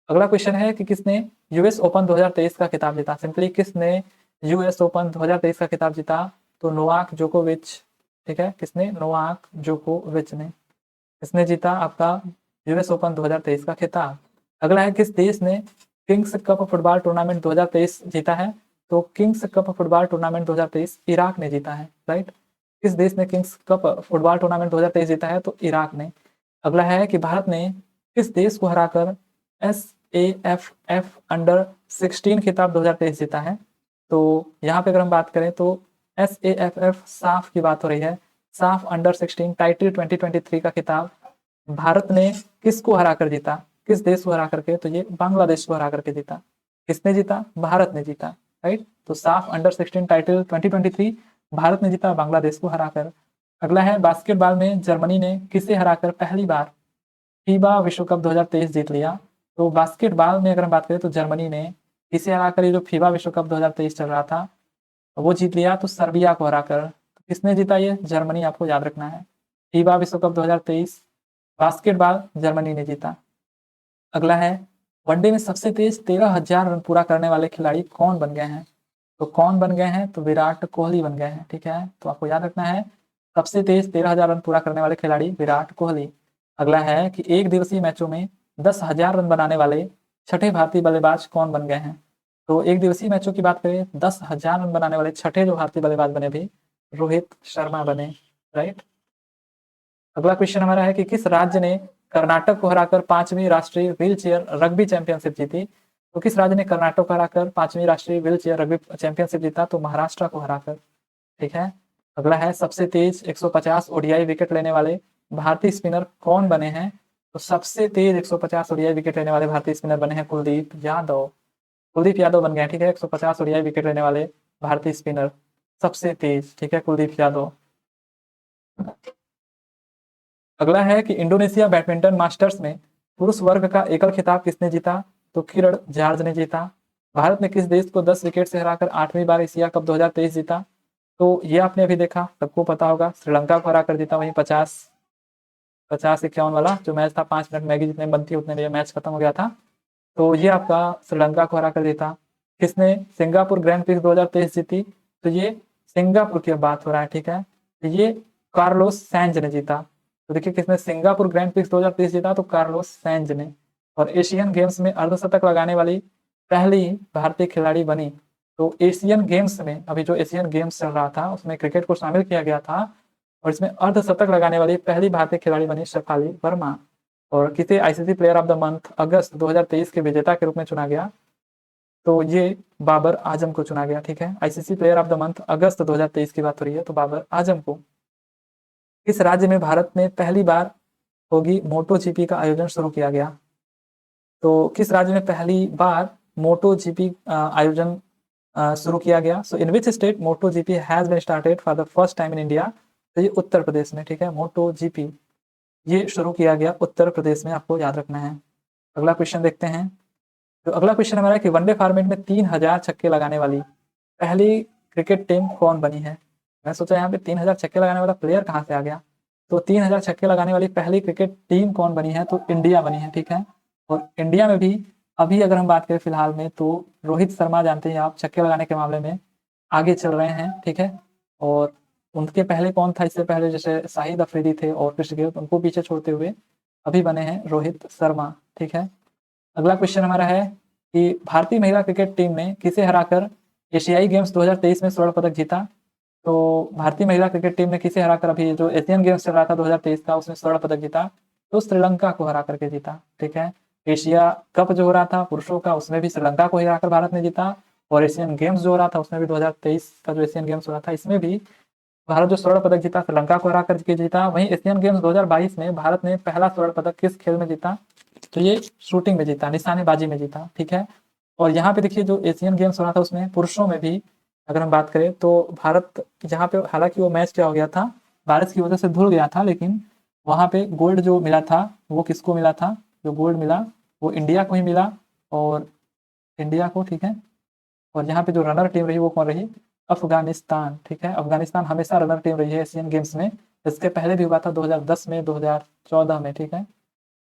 अगला क्वेश्चन है कि किसने यूएस ओपन 2023 का खिताब जीता? सिंपली किसने यूएस ओपन 2023 का खिताब जीता? तो नोवाक जोकोविच, ठीक है। किसने? नोवाक जोकोविच ने। इसने जीता आपका यूएस ओपन 2023 का खिताब। अगला है किस देश ने किंग्स कप फुटबॉल टूर्नामेंट 2023 जीता है? तो Kings cup football tournament 2023 Iraq ने जीता है, राइट। किस देश ने किंग्स कप फुटबॉल टूर्नामेंट 2023 जीता है? तो इराक ने। अगला है कि भारत ने किस देश को हराकर SAFF अंडर 16 खिताब 2023 जीता है? तो यहाँ पे अगर हम बात करें तो SAFF साफ की बात हो रही है, साफ अंडर 16 टाइटल 2023 का खिताब भारत ने किसको हरा कर जीता? किस देश को हरा करके? तो ये बांग्लादेश को हरा करके जीता। किसने जीता? भारत ने जीता, राइट। तो साफ अंडर 16 टाइटल 2023 भारत ने जीता बांग्लादेश को हराकर। अगला है बास्केटबॉल में जर्मनी ने किसे हराकर पहली बार फीबा विश्व कप 2023 जीत लिया? तो बास्केटबॉल में अगर हम बात करें तो जर्मनी ने किसे हराकर ये जो फीबा विश्व कप 2023 चल रहा था वो जीत लिया, तो सर्बिया को हराकर। तो किसने जीता? ये जर्मनी, आपको याद रखना है। फीबा विश्व कप 2023 बास्केटबॉल जर्मनी ने जीता। अगला है वनडे में सबसे तेज 13,000 रन पूरा करने वाले खिलाड़ी कौन बन गए हैं? तो कौन बन गए हैं? तो विराट कोहली बन गए हैं, ठीक है। तो आपको याद रखना है सबसे तेज 13,000 रन पूरा करने वाले खिलाड़ी विराट कोहली। अगला है कि एक दिवसीय मैचों में 10,000 रन बनाने वाले छठे भारतीय बल्लेबाज कौन बन गए हैं? तो एक दिवसीय मैचों की बात करें 10,000 रन बनाने वाले छठे जो भारतीय बल्लेबाज बने भी रोहित शर्मा बने, राइट। अगला क्वेश्चन हमारा है कि किस राज्य ने कर्नाटक को हराकर 5वीं राष्ट्रीय व्हील चेयर रग्बी चैंपियनशिप जीती? तो किस राज्य ने कर्नाटक को हराकर 5वीं राष्ट्रीय व्हील चेयर रग्बी चैंपियनशिप जीता? तो महाराष्ट्र को हराकर, ठीक है। अगला है सबसे तेज 150 ओडीआई विकेट लेने वाले भारतीय स्पिनर कौन बने हैं? तो सबसे तेज 150 ओडीआई विकेट लेने वाले भारतीय स्पिनर बने हैं कुलदीप यादव। कुलदीप यादव बन गए, ठीक है। 150 ओडीआई विकेट लेने वाले भारतीय स्पिनर सबसे तेज, ठीक है, कुलदीप यादव। अगला है कि इंडोनेशिया बैडमिंटन मास्टर्स में पुरुष वर्ग का एकल खिताब किसने जीता? तो किरण जॉर्ज ने जीता। भारत ने किस देश को 10 विकेट से हराकर 8वीं बार एशिया कप 2023 जीता? तो ये आपने अभी देखा, सबको पता होगा, श्रीलंका को हराकर जीता। वहीं 50-51 वाला जो मैच था, 5 मिनट मैगी जितने बनती है उतने में मैच खत्म हो गया था। तो ये आपका श्रीलंका को हराकर जीता। किसने सिंगापुर ग्रैंड प्रिक्स 2023 जीती? तो ये सिंगापुर की बात हो रहा है, ठीक है। तो ये कार्लोस सैंज ने जीता। तो देखिए किसने सिंगापुर ग्रैंड प्रिक्स 2023 जीता? तो कार्लोस सैंज ने। और एशियन गेम्स में अर्धशतक लगाने वाली पहली भारतीय खिलाड़ी बनी। तो एशियन गेम्स में, अभी जो एशियन गेम्स चल रहा था उसमें क्रिकेट को शामिल किया गया था और इसमें अर्धशतक लगाने वाली पहली भारतीय खिलाड़ी बनी शेफाली वर्मा। और किसे ICC player of the month August 2023 के विजेता के रूप में चुना गया? तो ये बाबर आजम को चुना गया, ठीक है। ICC player of the month August 2023 की बात हो रही है, तो बाबर आजम को। किस राज्य में भारत में पहली बार होगी मोटो जीपी का आयोजन शुरू किया गया? तो किस राज्य में पहली बार मोटो जीपी आयोजन शुरू किया गया? So in which state Moto GP has been started for the first time in India? तो ये उत्तर प्रदेश में, ठीक है। मोटो जीपी ये शुरू किया गया उत्तर प्रदेश में, आपको याद रखना है। अगला क्वेश्चन देखते हैं। तो अगला क्वेश्चन हमारा है कि वनडे फॉर्मेट में 3,000 छक्के लगाने वाली पहली क्रिकेट टीम कौन बनी है? मैं सोचा यहाँ पे 3,000 छक्के लगाने वाला प्लेयर कहाँ से आ गया? तो 3000 छक्के लगाने वाली पहली क्रिकेट टीम कौन बनी है, तो इंडिया बनी है, ठीक है। और इंडिया में भी अभी अगर हम बात करें फिलहाल में, तो रोहित शर्मा जानते हैं आप, छक्के लगाने के मामले में आगे चल रहे हैं, ठीक है। और उनके पहले कौन था, इससे पहले जैसे शाहिद अफरीदी थे और कृष्ण गेल, उनको पीछे छोड़ते हुए अभी बने हैं रोहित शर्मा, ठीक है। अगला क्वेश्चन हमारा है कि भारतीय महिला क्रिकेट टीम ने किसे हराकर एशियाई गेम्स 2023 में स्वर्ण पदक जीता। तो भारतीय महिला क्रिकेट टीम ने किसे हराकर, अभी जो एशियन गेम्स चल रहा था 2023 का, उसमें स्वर्ण पदक जीता, तो श्रीलंका को हरा करके जीता, ठीक है। एशिया कप जो हो रहा था पुरुषों का, उसमें भी श्रीलंका को हराकर भारत ने जीता, और एशियन गेम्स जो हो रहा था उसमें भी 2023 का जो एशियन गेम्स हो रहा था, इसमें भी भारत जो स्वर्ण पदक जीता श्रीलंका को हरा करके जीता। वहीं एशियन गेम्स 2022 में भारत ने पहला स्वर्ण पदक किस खेल में जीता, तो ये शूटिंग में जीता, निशानेबाजी में जीता, ठीक है। और यहाँ पे देखिए जो एशियन गेम्स हो रहा था उसमें पुरुषों में भी अगर हम बात करें तो भारत यहाँ पे, हालांकि वो मैच क्या हो गया था, बारिश की वजह से धुल गया था, लेकिन वहाँ पे गोल्ड जो मिला था वो किसको मिला था, जो गोल्ड मिला वो इंडिया को ही मिला, और इंडिया को, ठीक है। और यहाँ पे जो रनर टीम रही वो कौन रही, अफगानिस्तान, ठीक है। अफगानिस्तान हमेशा रनर टीम रही है एशियन गेम्स में, इसके पहले भी हुआ था 2010 में, 2014 में, ठीक है।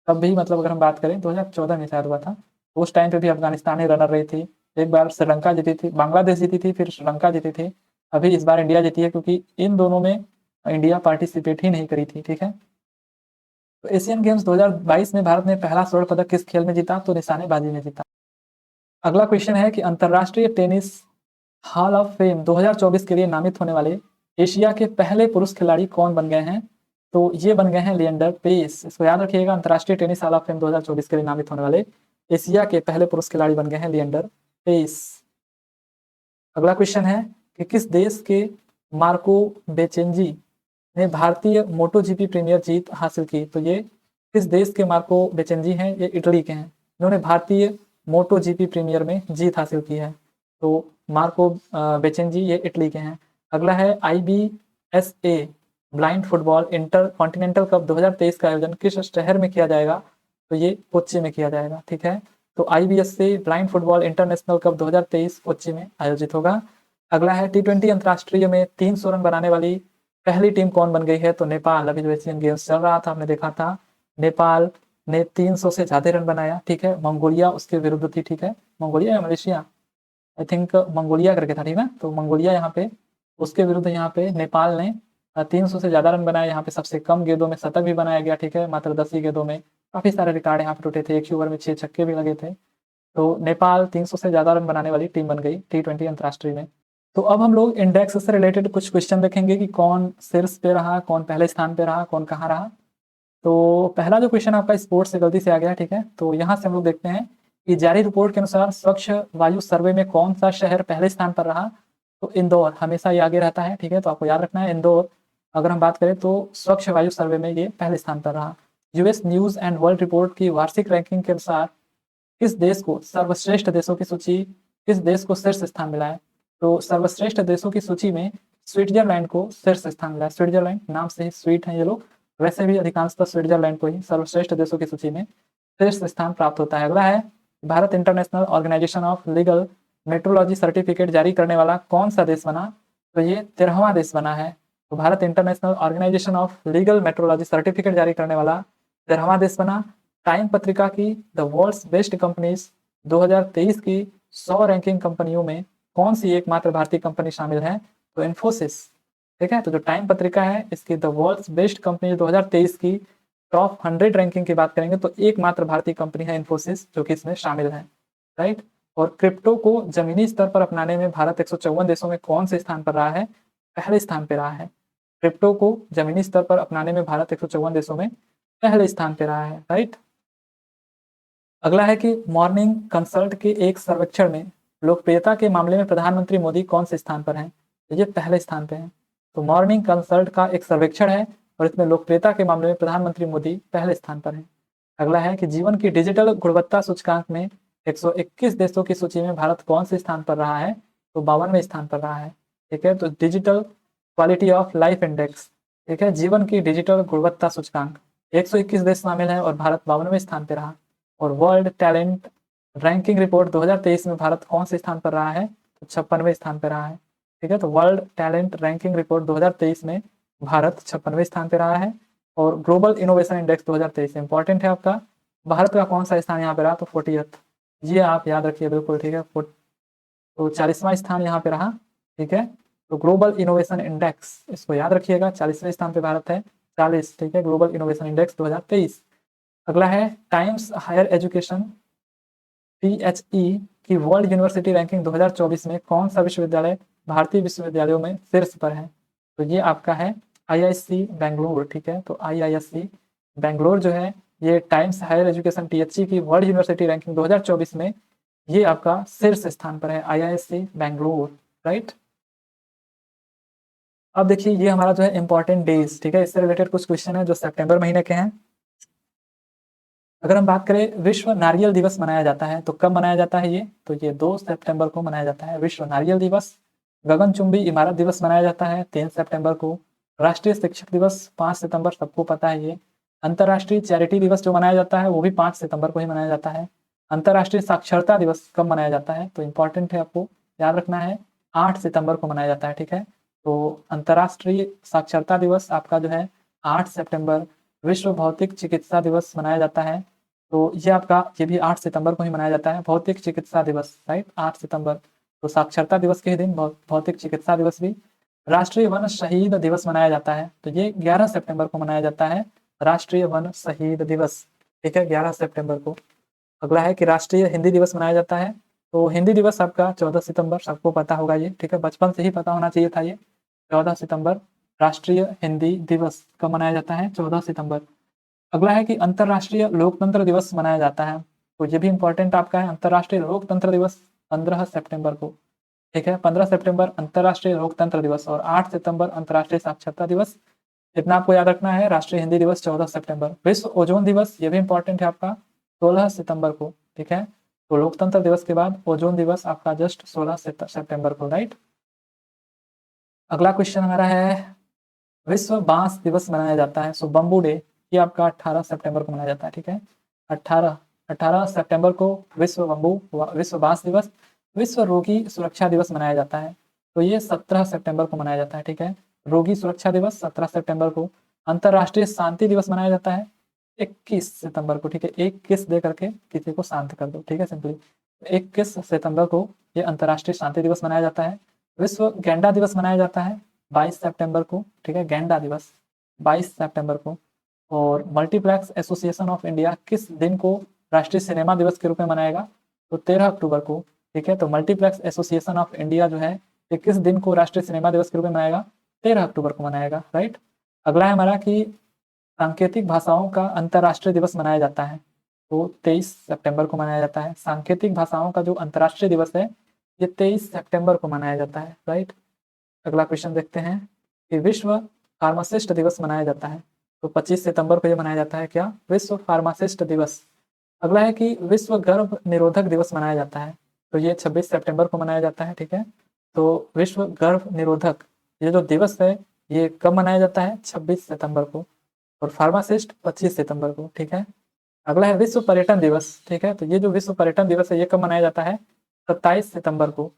तब भी मतलब अगर हम बात करें 2014 में शायद हुआ था, उस टाइम पे भी अफगानिस्तान ही रनर रही थी। एक बार श्रीलंका जीती थी, बांग्लादेश जीती थी, फिर श्रीलंका जीती थी, अभी इस बार इंडिया जीती है, क्योंकि इन दोनों में इंडिया पार्टिसिपेट ही नहीं करी थी, ठीक है। तो एशियन गेम्स 2022 में भारत ने पहला स्वर्ण पदक किस खेल में जीता, तो निशानेबाजी में जीता। अगला क्वेश्चन है कि अंतरराष्ट्रीय टेनिस हॉल ऑफ फेम 2024 के लिए नामित होने वाले एशिया के पहले पुरुष खिलाड़ी कौन बन गए हैं, तो ये बन गए हैं लिएंडर पेस। इसको याद रखिएगा, अंतरराष्ट्रीय टेनिस हॉल ऑफ फेम 2024 के लिए नामित होने वाले एशिया के पहले पुरुष खिलाड़ी बन गए हैं लिएंडर पेस। अगला क्वेश्चन है कि किस देश के मार्को बेचेंजी ने भारतीय मोटो जीपी प्रीमियर जीत हासिल की, तो ये किस देश के मार्को बेचेंजी हैं, ये इटली के हैं, इन्होंने भारतीय मोटो जीपी प्रीमियर में जीत हासिल की है। तो मार्को बेचेंजी ये इटली के हैं। अगला है IBSA blind football inter continental cup 2023 का आयोजन किस शहर में किया जाएगा, तो ये कोच्चि में किया जाएगा, ठीक है। तो IBSA blind football international cup 2023 Kochi में आयोजित होगा। अगला है T20 अंतरराष्ट्रीय में 300 रन बनाने वाली पहली टीम कौन बन गई है, तो नेपाल। अभी जो एशियन गेम्स चल रहा था आपने देखा था, नेपाल ने 300 से ज्यादा रन बनाया, ठीक है। मंगोलिया उसके विरुद्ध थी, ठीक है। मंगोलिया या मलेशिया, आई थिंक मंगोलिया करके था, ठीक है। तो मंगोलिया यहाँ पे उसके विरुद्ध यहाँ पे नेपाल ने 300 से ज्यादा रन बनाए। यहाँ पे सबसे कम गेंदों में शतक भी बनाया गया, ठीक है, मात्र 10 ही गेंदों में काफी सारे रिकॉर्ड यहाँ पे टूटे थे, एक ही ओवर में 6 छक्के भी लगे थे। तो नेपाल 300 से ज्यादा रन बनाने वाली टीम बन गई T20 अंतरराष्ट्रीय में। तो अब हम लोग इंडेक्स से रिलेटेड कुछ क्वेश्चन देखेंगे कि कौन शीर्ष पे रहा, कौन पहले स्थान पे रहा, कौन कहाँ रहा। तो पहला जो क्वेश्चन आपका स्पोर्ट्स से गलती से आ गया, ठीक है। तो यहाँ से हम लोग देखते हैं कि जारी रिपोर्ट के अनुसार स्वच्छ वायु सर्वे में कौन सा शहर पहले स्थान पर रहा, तो इंदौर हमेशा ये आगे रहता है, ठीक है। तो आपको याद रखना है इंदौर, अगर हम बात करें तो स्वच्छ वायु सर्वे में ये पहले स्थान पर रहा। US news and world report की वार्षिक रैंकिंग के अनुसार किस देश को सर्वश्रेष्ठ देशों की सूची, किस देश को शीर्ष स्थान मिला है, तो सर्वश्रेष्ठ देशों की सूची में स्विट्जरलैंड को शीर्ष स्थान मिला है। स्विट्जरलैंड नाम से ही स्वीट है ये लोग, वैसे भी अधिकांशतः स्विट्जरलैंड को ही सर्वश्रेष्ठ देशों की सूची में शीर्ष स्थान प्राप्त होता है। अगला है Bharat international organisation of legal metrology certificate जारी करने वाला कौन सा देश बना, तो ये 13वां देश बना है। तो Bharat international organisation of legal metrology certificate जारी करने वाला 13वां देश बना। टाइम पत्रिका की द वर्ल्ड्स बेस्ट कंपनीज 2023 की 100 रैंकिंग कंपनियों में कौन सी एकमात्र भारतीय कंपनी शामिल है, तो इन्फोसिस, ठीक है। तो जो टाइम पत्रिका है इसकी द वर्ल्ड्स बेस्ट कंपनी 2023 की टॉप 100 रैंकिंग की बात करेंगे तो एकमात्र भारतीय कंपनी है इन्फोसिस जो कि इसमें शामिल है, राइट। और क्रिप्टो को जमीनी स्तर पर अपनाने में भारत 154 देशों में कौन से स्थान पर रहा है, पहले स्थान पर रहा है। क्रिप्टो को जमीनी स्तर पर अपनाने में भारत 154 देशों में पहले स्थान पर रहा है, राइट। अगला है कि मॉर्निंग कंसल्ट के एक सर्वेक्षण में लोकप्रियता के मामले में प्रधानमंत्री मोदी कौन से स्थान पर हैं, तो ये पहले स्थान पे हैं। तो मॉर्निंग कंसल्ट का एक सर्वेक्षण है और इसमें लोकप्रियता के मामले में प्रधानमंत्री मोदी पहले स्थान पर हैं। अगला है कि जीवन की डिजिटल गुणवत्ता सूचकांक में 121 देशों की सूची में भारत कौन से स्थान पर रहा है, तो 52वें स्थान पर रहा है, ठीक है। तो digital quality of life index, ठीक है, जीवन की डिजिटल गुणवत्ता सूचकांक 121 देश शामिल है और भारत 52वें स्थान पर रहा। और वर्ल्ड टैलेंट रैंकिंग रिपोर्ट 2023 में भारत कौन से स्थान पर रहा है, तो 56वें स्थान पर रहा है, ठीक है। तो वर्ल्ड टैलेंट रैंकिंग रिपोर्ट 2023 में भारत 56वें स्थान पर रहा है। और ग्लोबल इनोवेशन इंडेक्स 2023 इंपॉर्टेंट है आपका। भारत का कौन सा स्थान यहाँ पे रहा, तो 40th, ये आप याद रखिए बिल्कुल, ठीक है। तो 40वां स्थान यहाँ पे रहा, ठीक है। तो ग्लोबल इनोवेशन इंडेक्स, इसको याद रखिएगा, 40वें स्थान पे भारत है, 40, ठीक है, ग्लोबल इनोवेशन इंडेक्स 2023। अगला है टाइम्स हायर एजुकेशन PHE की वर्ल्ड यूनिवर्सिटी रैंकिंग 2024 में कौन सा विश्वविद्यालय भारतीय विश्वविद्यालयों में शीर्ष पर है, तो ये आपका है IISc बेंगलोर, ठीक है। तो IISc बेंगलोर जो है, ये टाइम्स हायर एजुकेशन THE की वर्ल्ड यूनिवर्सिटी रैंकिंग 2024 में ये आपका शीर्ष स्थान पर है, IISc बेंगलोर, राइट। अब देखिए ये हमारा जो है इंपॉर्टेंट डेज, ठीक है, इससे रिलेटेड कुछ क्वेश्चन है जो सितंबर महीने के हैं। अगर हम बात करें, विश्व नारियल दिवस मनाया जाता है, तो कब मनाया जाता है ये, तो ये 2 सितंबर को मनाया जाता है, विश्व नारियल दिवस। गगनचुंबी इमारत दिवस मनाया जाता है 3 सितंबर को। राष्ट्रीय शिक्षक दिवस 5 सितंबर, सबको पता है ये। अंतर्राष्ट्रीय चैरिटी दिवस जो मनाया जाता है वो भी 5 सितंबर को ही मनाया जाता है। अंतर्राष्ट्रीय साक्षरता दिवस कब मनाया जाता है, तो इंपॉर्टेंट है, आपको याद रखना है, 8 सितंबर को मनाया जाता है, ठीक है। तो अंतर्राष्ट्रीय साक्षरता दिवस आपका जो है 8 सितंबर। विश्व भौतिक चिकित्सा दिवस मनाया जाता है, तो ये आपका, ये भी 8 सितंबर को ही मनाया जाता है, भौतिक चिकित्सा दिवस, राइट, 8 सितंबर। तो साक्षरता दिवस के ही दिन भौतिक चिकित्सा दिवस भी। राष्ट्रीय वन शहीद दिवस मनाया जाता है, तो ये 11 सितंबर को मनाया जाता है, राष्ट्रीय वन शहीद दिवस, ठीक है, 11 सितंबर को। अगला है कि राष्ट्रीय हिंदी दिवस मनाया जाता है, तो हिंदी दिवस आपका 14 सितंबर, सबको पता होगा ये, ठीक है, बचपन से ही पता होना चाहिए था ये, 14 सितंबर राष्ट्रीय हिंदी दिवस कब मनाया जाता है, 14 सितंबर। अगला है कि अंतर्राष्ट्रीय लोकतंत्र दिवस मनाया जाता है, तो ये भी इंपॉर्टेंट आपका है, अंतर्राष्ट्रीय लोकतंत्र दिवस 15 सितंबर को, ठीक है, 15 सितंबर अंतर्राष्ट्रीय लोकतंत्र दिवस। और 8 सितंबर अंतर्राष्ट्रीय साक्षरता दिवस, इतना आपको याद रखना है। राष्ट्रीय हिंदी दिवस 14 सितंबर। विश्व ओजोन दिवस, ये भी इंपॉर्टेंट है आपका, 16 सितंबर को, ठीक है। तो लोकतंत्र दिवस के बाद ओजोन दिवस आपका जस्ट 16 सितंबर को, राइट। अगला क्वेश्चन हमारा है, विश्व बांस दिवस मनाया जाता है, सो बम्बू डे, ये आपका 18 सितंबर को मनाया जाता है, ठीक है। 18 सितंबर को विश्व बांस दिवस। विश्व रोगी सुरक्षा दिवस मनाया जाता है, तो ये 17 सितंबर को मनाया जाता है, ठीक है। रोगी सुरक्षा दिवस 17 सितंबर को। अंतर्राष्ट्रीय शांति दिवस मनाया जाता है 21 सितंबर को, ठीक है, एक किस दे करके किसी को शांत कर दो, ठीक है, सिंपली 21 सितंबर को ये अंतर्राष्ट्रीय शांति दिवस मनाया जाता है। विश्व गैंडा दिवस मनाया जाता है 22 सितंबर को, ठीक है, गैंडा दिवस 22 सितंबर को। और मल्टीप्लेक्स एसोसिएशन ऑफ इंडिया किस दिन को राष्ट्रीय सिनेमा दिवस के रूप में मनाएगा, तो 13 अक्टूबर को, ठीक है। तो मल्टीप्लेक्स एसोसिएशन ऑफ इंडिया जो है ये किस दिन को राष्ट्रीय सिनेमा दिवस के रूप में मनाएगा, 13 अक्टूबर को मनाएगा, राइट। अगला है हमारा कि सांकेतिक भाषाओं का अंतर्राष्ट्रीय दिवस मनाया जाता है, तो 23 सितंबर को मनाया जाता है। सांकेतिक भाषाओं का जो अंतर्राष्ट्रीय दिवस है ये 23 सितंबर को मनाया जाता है, राइट। अगला क्वेश्चन देखते हैं कि विश्व फार्मासिस्ट दिवस मनाया जाता है, तो 25 सितंबर को ये मनाया जाता है, क्या, विश्व फार्मासिस्ट दिवस। अगला है कि विश्व गर्भ निरोधक दिवस मनाया जाता है, तो ये 26 सितंबर को मनाया जाता है, ठीक है। तो विश्व गर्भ निरोधक ये जो दिवस है ये कब मनाया जाता है, 26 सितंबर को। और फार्मासिस्ट 25 सितंबर को, ठीक है। अगला है विश्व पर्यटन दिवस, ठीक है। तो ये जो विश्व पर्यटन दिवस है ये कब मनाया जाता है, 27 सितंबर को।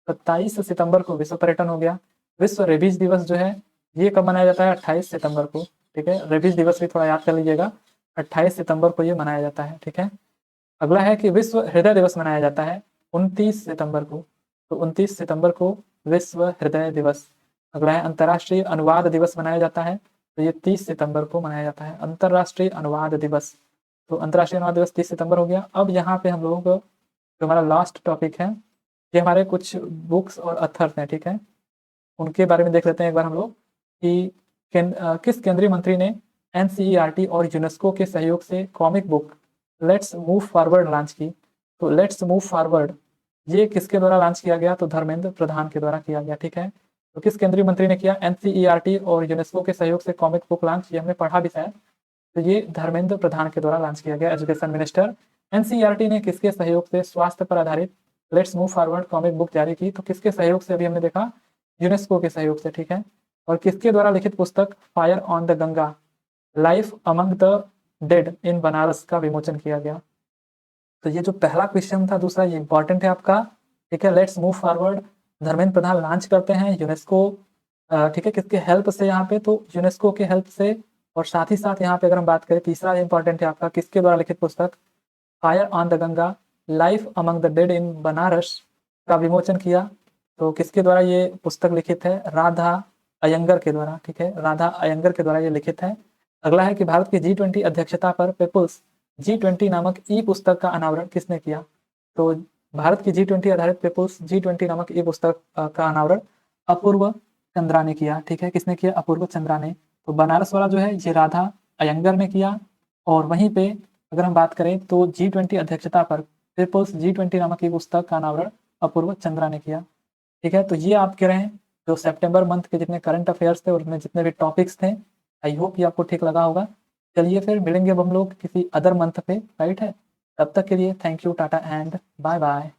27 सितंबर को विश्व पर्यटन हो गया। विश्व रेबीज दिवस जो है ये कब मनाया जाता है, 28 सितंबर को, ठीक है। रेबीज दिवस भी थोड़ा याद कर लीजिएगा, 28 सितंबर को ये मनाया जाता है, ठीक है। अगला है कि विश्व हृदय दिवस मनाया जाता है 29 सितंबर को, तो 29 सितंबर को विश्व हृदय दिवस। अगला है अंतर्राष्ट्रीय अनुवाद दिवस मनाया जाता है, तो ये 30 सितंबर को मनाया जाता है, अंतर्राष्ट्रीय अनुवाद दिवस। तो अंतर्राष्ट्रीय अनुवाद दिवस 30 सितंबर हो गया। अब यहाँ पे हम लोगों को जो हमारा लास्ट टॉपिक है ये हमारे कुछ बुक्स और अथर्स हैं, ठीक है, उनके बारे में देख लेते हैं एक बार हम लोग कि किस केंद्रीय मंत्री ने NCERT और यूनेस्को के सहयोग से comic book let's move forward launch की। तो लेट्स मूव फॉरवर्ड ये किसके द्वारा लॉन्च किया गया, तो धर्मेंद्र प्रधान के द्वारा किया गया, ठीक है। तो किस केंद्रीय मंत्री ने किया, NCERT और यूनेस्को के सहयोग से कॉमिक बुक लॉन्च, ये हमने पढ़ा भी शायद, तो ये धर्मेंद्र प्रधान के द्वारा लॉन्च किया गया, एजुकेशन मिनिस्टर। NCERT ने किसके सहयोग से स्वास्थ्य पर आधारित let's move forward comic book जारी की, तो किसके सहयोग से, अभी हमने देखा यूनेस्को के सहयोग से, ठीक है। और किसके द्वारा लिखित पुस्तक fire on the Ganga life among the dead in Banaras का विमोचन किया गया। तो ये जो पहला क्वेश्चन था, दूसरा ये इंपॉर्टेंट है आपका, ठीक है। Let's move forward Dharmendra Pradhan launch करते हैं यूनेस्को, ठीक है, किसके हेल्प से यहाँ पे, तो यूनेस्को के हेल्प से। और साथ ही साथ यहाँ पे अगर हम बात करें, तीसरा इंपॉर्टेंट है आपका, किसके द्वारा लिखित पुस्तक, fire on the Ganga life among the dead in Banaras का विमोचन किया। तो किसके द्वारा ये पुस्तक लिखित है, राधा अयंगर के द्वारा। ठीक है, राधा अयंगर के द्वारा ये लिखित है। अगला है कि भारत की G20 अध्यक्षता पर पीपुल्स G20 नामक ई पुस्तक का अनावरण किसने किया। तो भारत की G20 आधारित पीपुल्स G20 नामक ई पुस्तक का अनावरण अपूर्व चंद्रा ने किया। ठीक है, किसने किया, अपूर्व चंद्रा ने। तो बनारस वाला जो है ये राधा अयंगर ने किया। और वहीं पे अगर हम बात करें तो G20 अध्यक्षता पर पीपुल्स G20 नामक की पुस्तक का अनावरण अपूर्व चंद्रा ने किया। ठीक है, तो ये आप कह रहे हैं जो सितंबर मंथ के जितने करंट अफेयर्स थे और उसमें जितने भी टॉपिक्स थे, आई होप ये आपको ठीक लगा होगा। चलिए फिर मिलेंगे अब हम लोग किसी अदर मंथ पे, राइट है। तब तक के लिए thank you, tata and bye bye.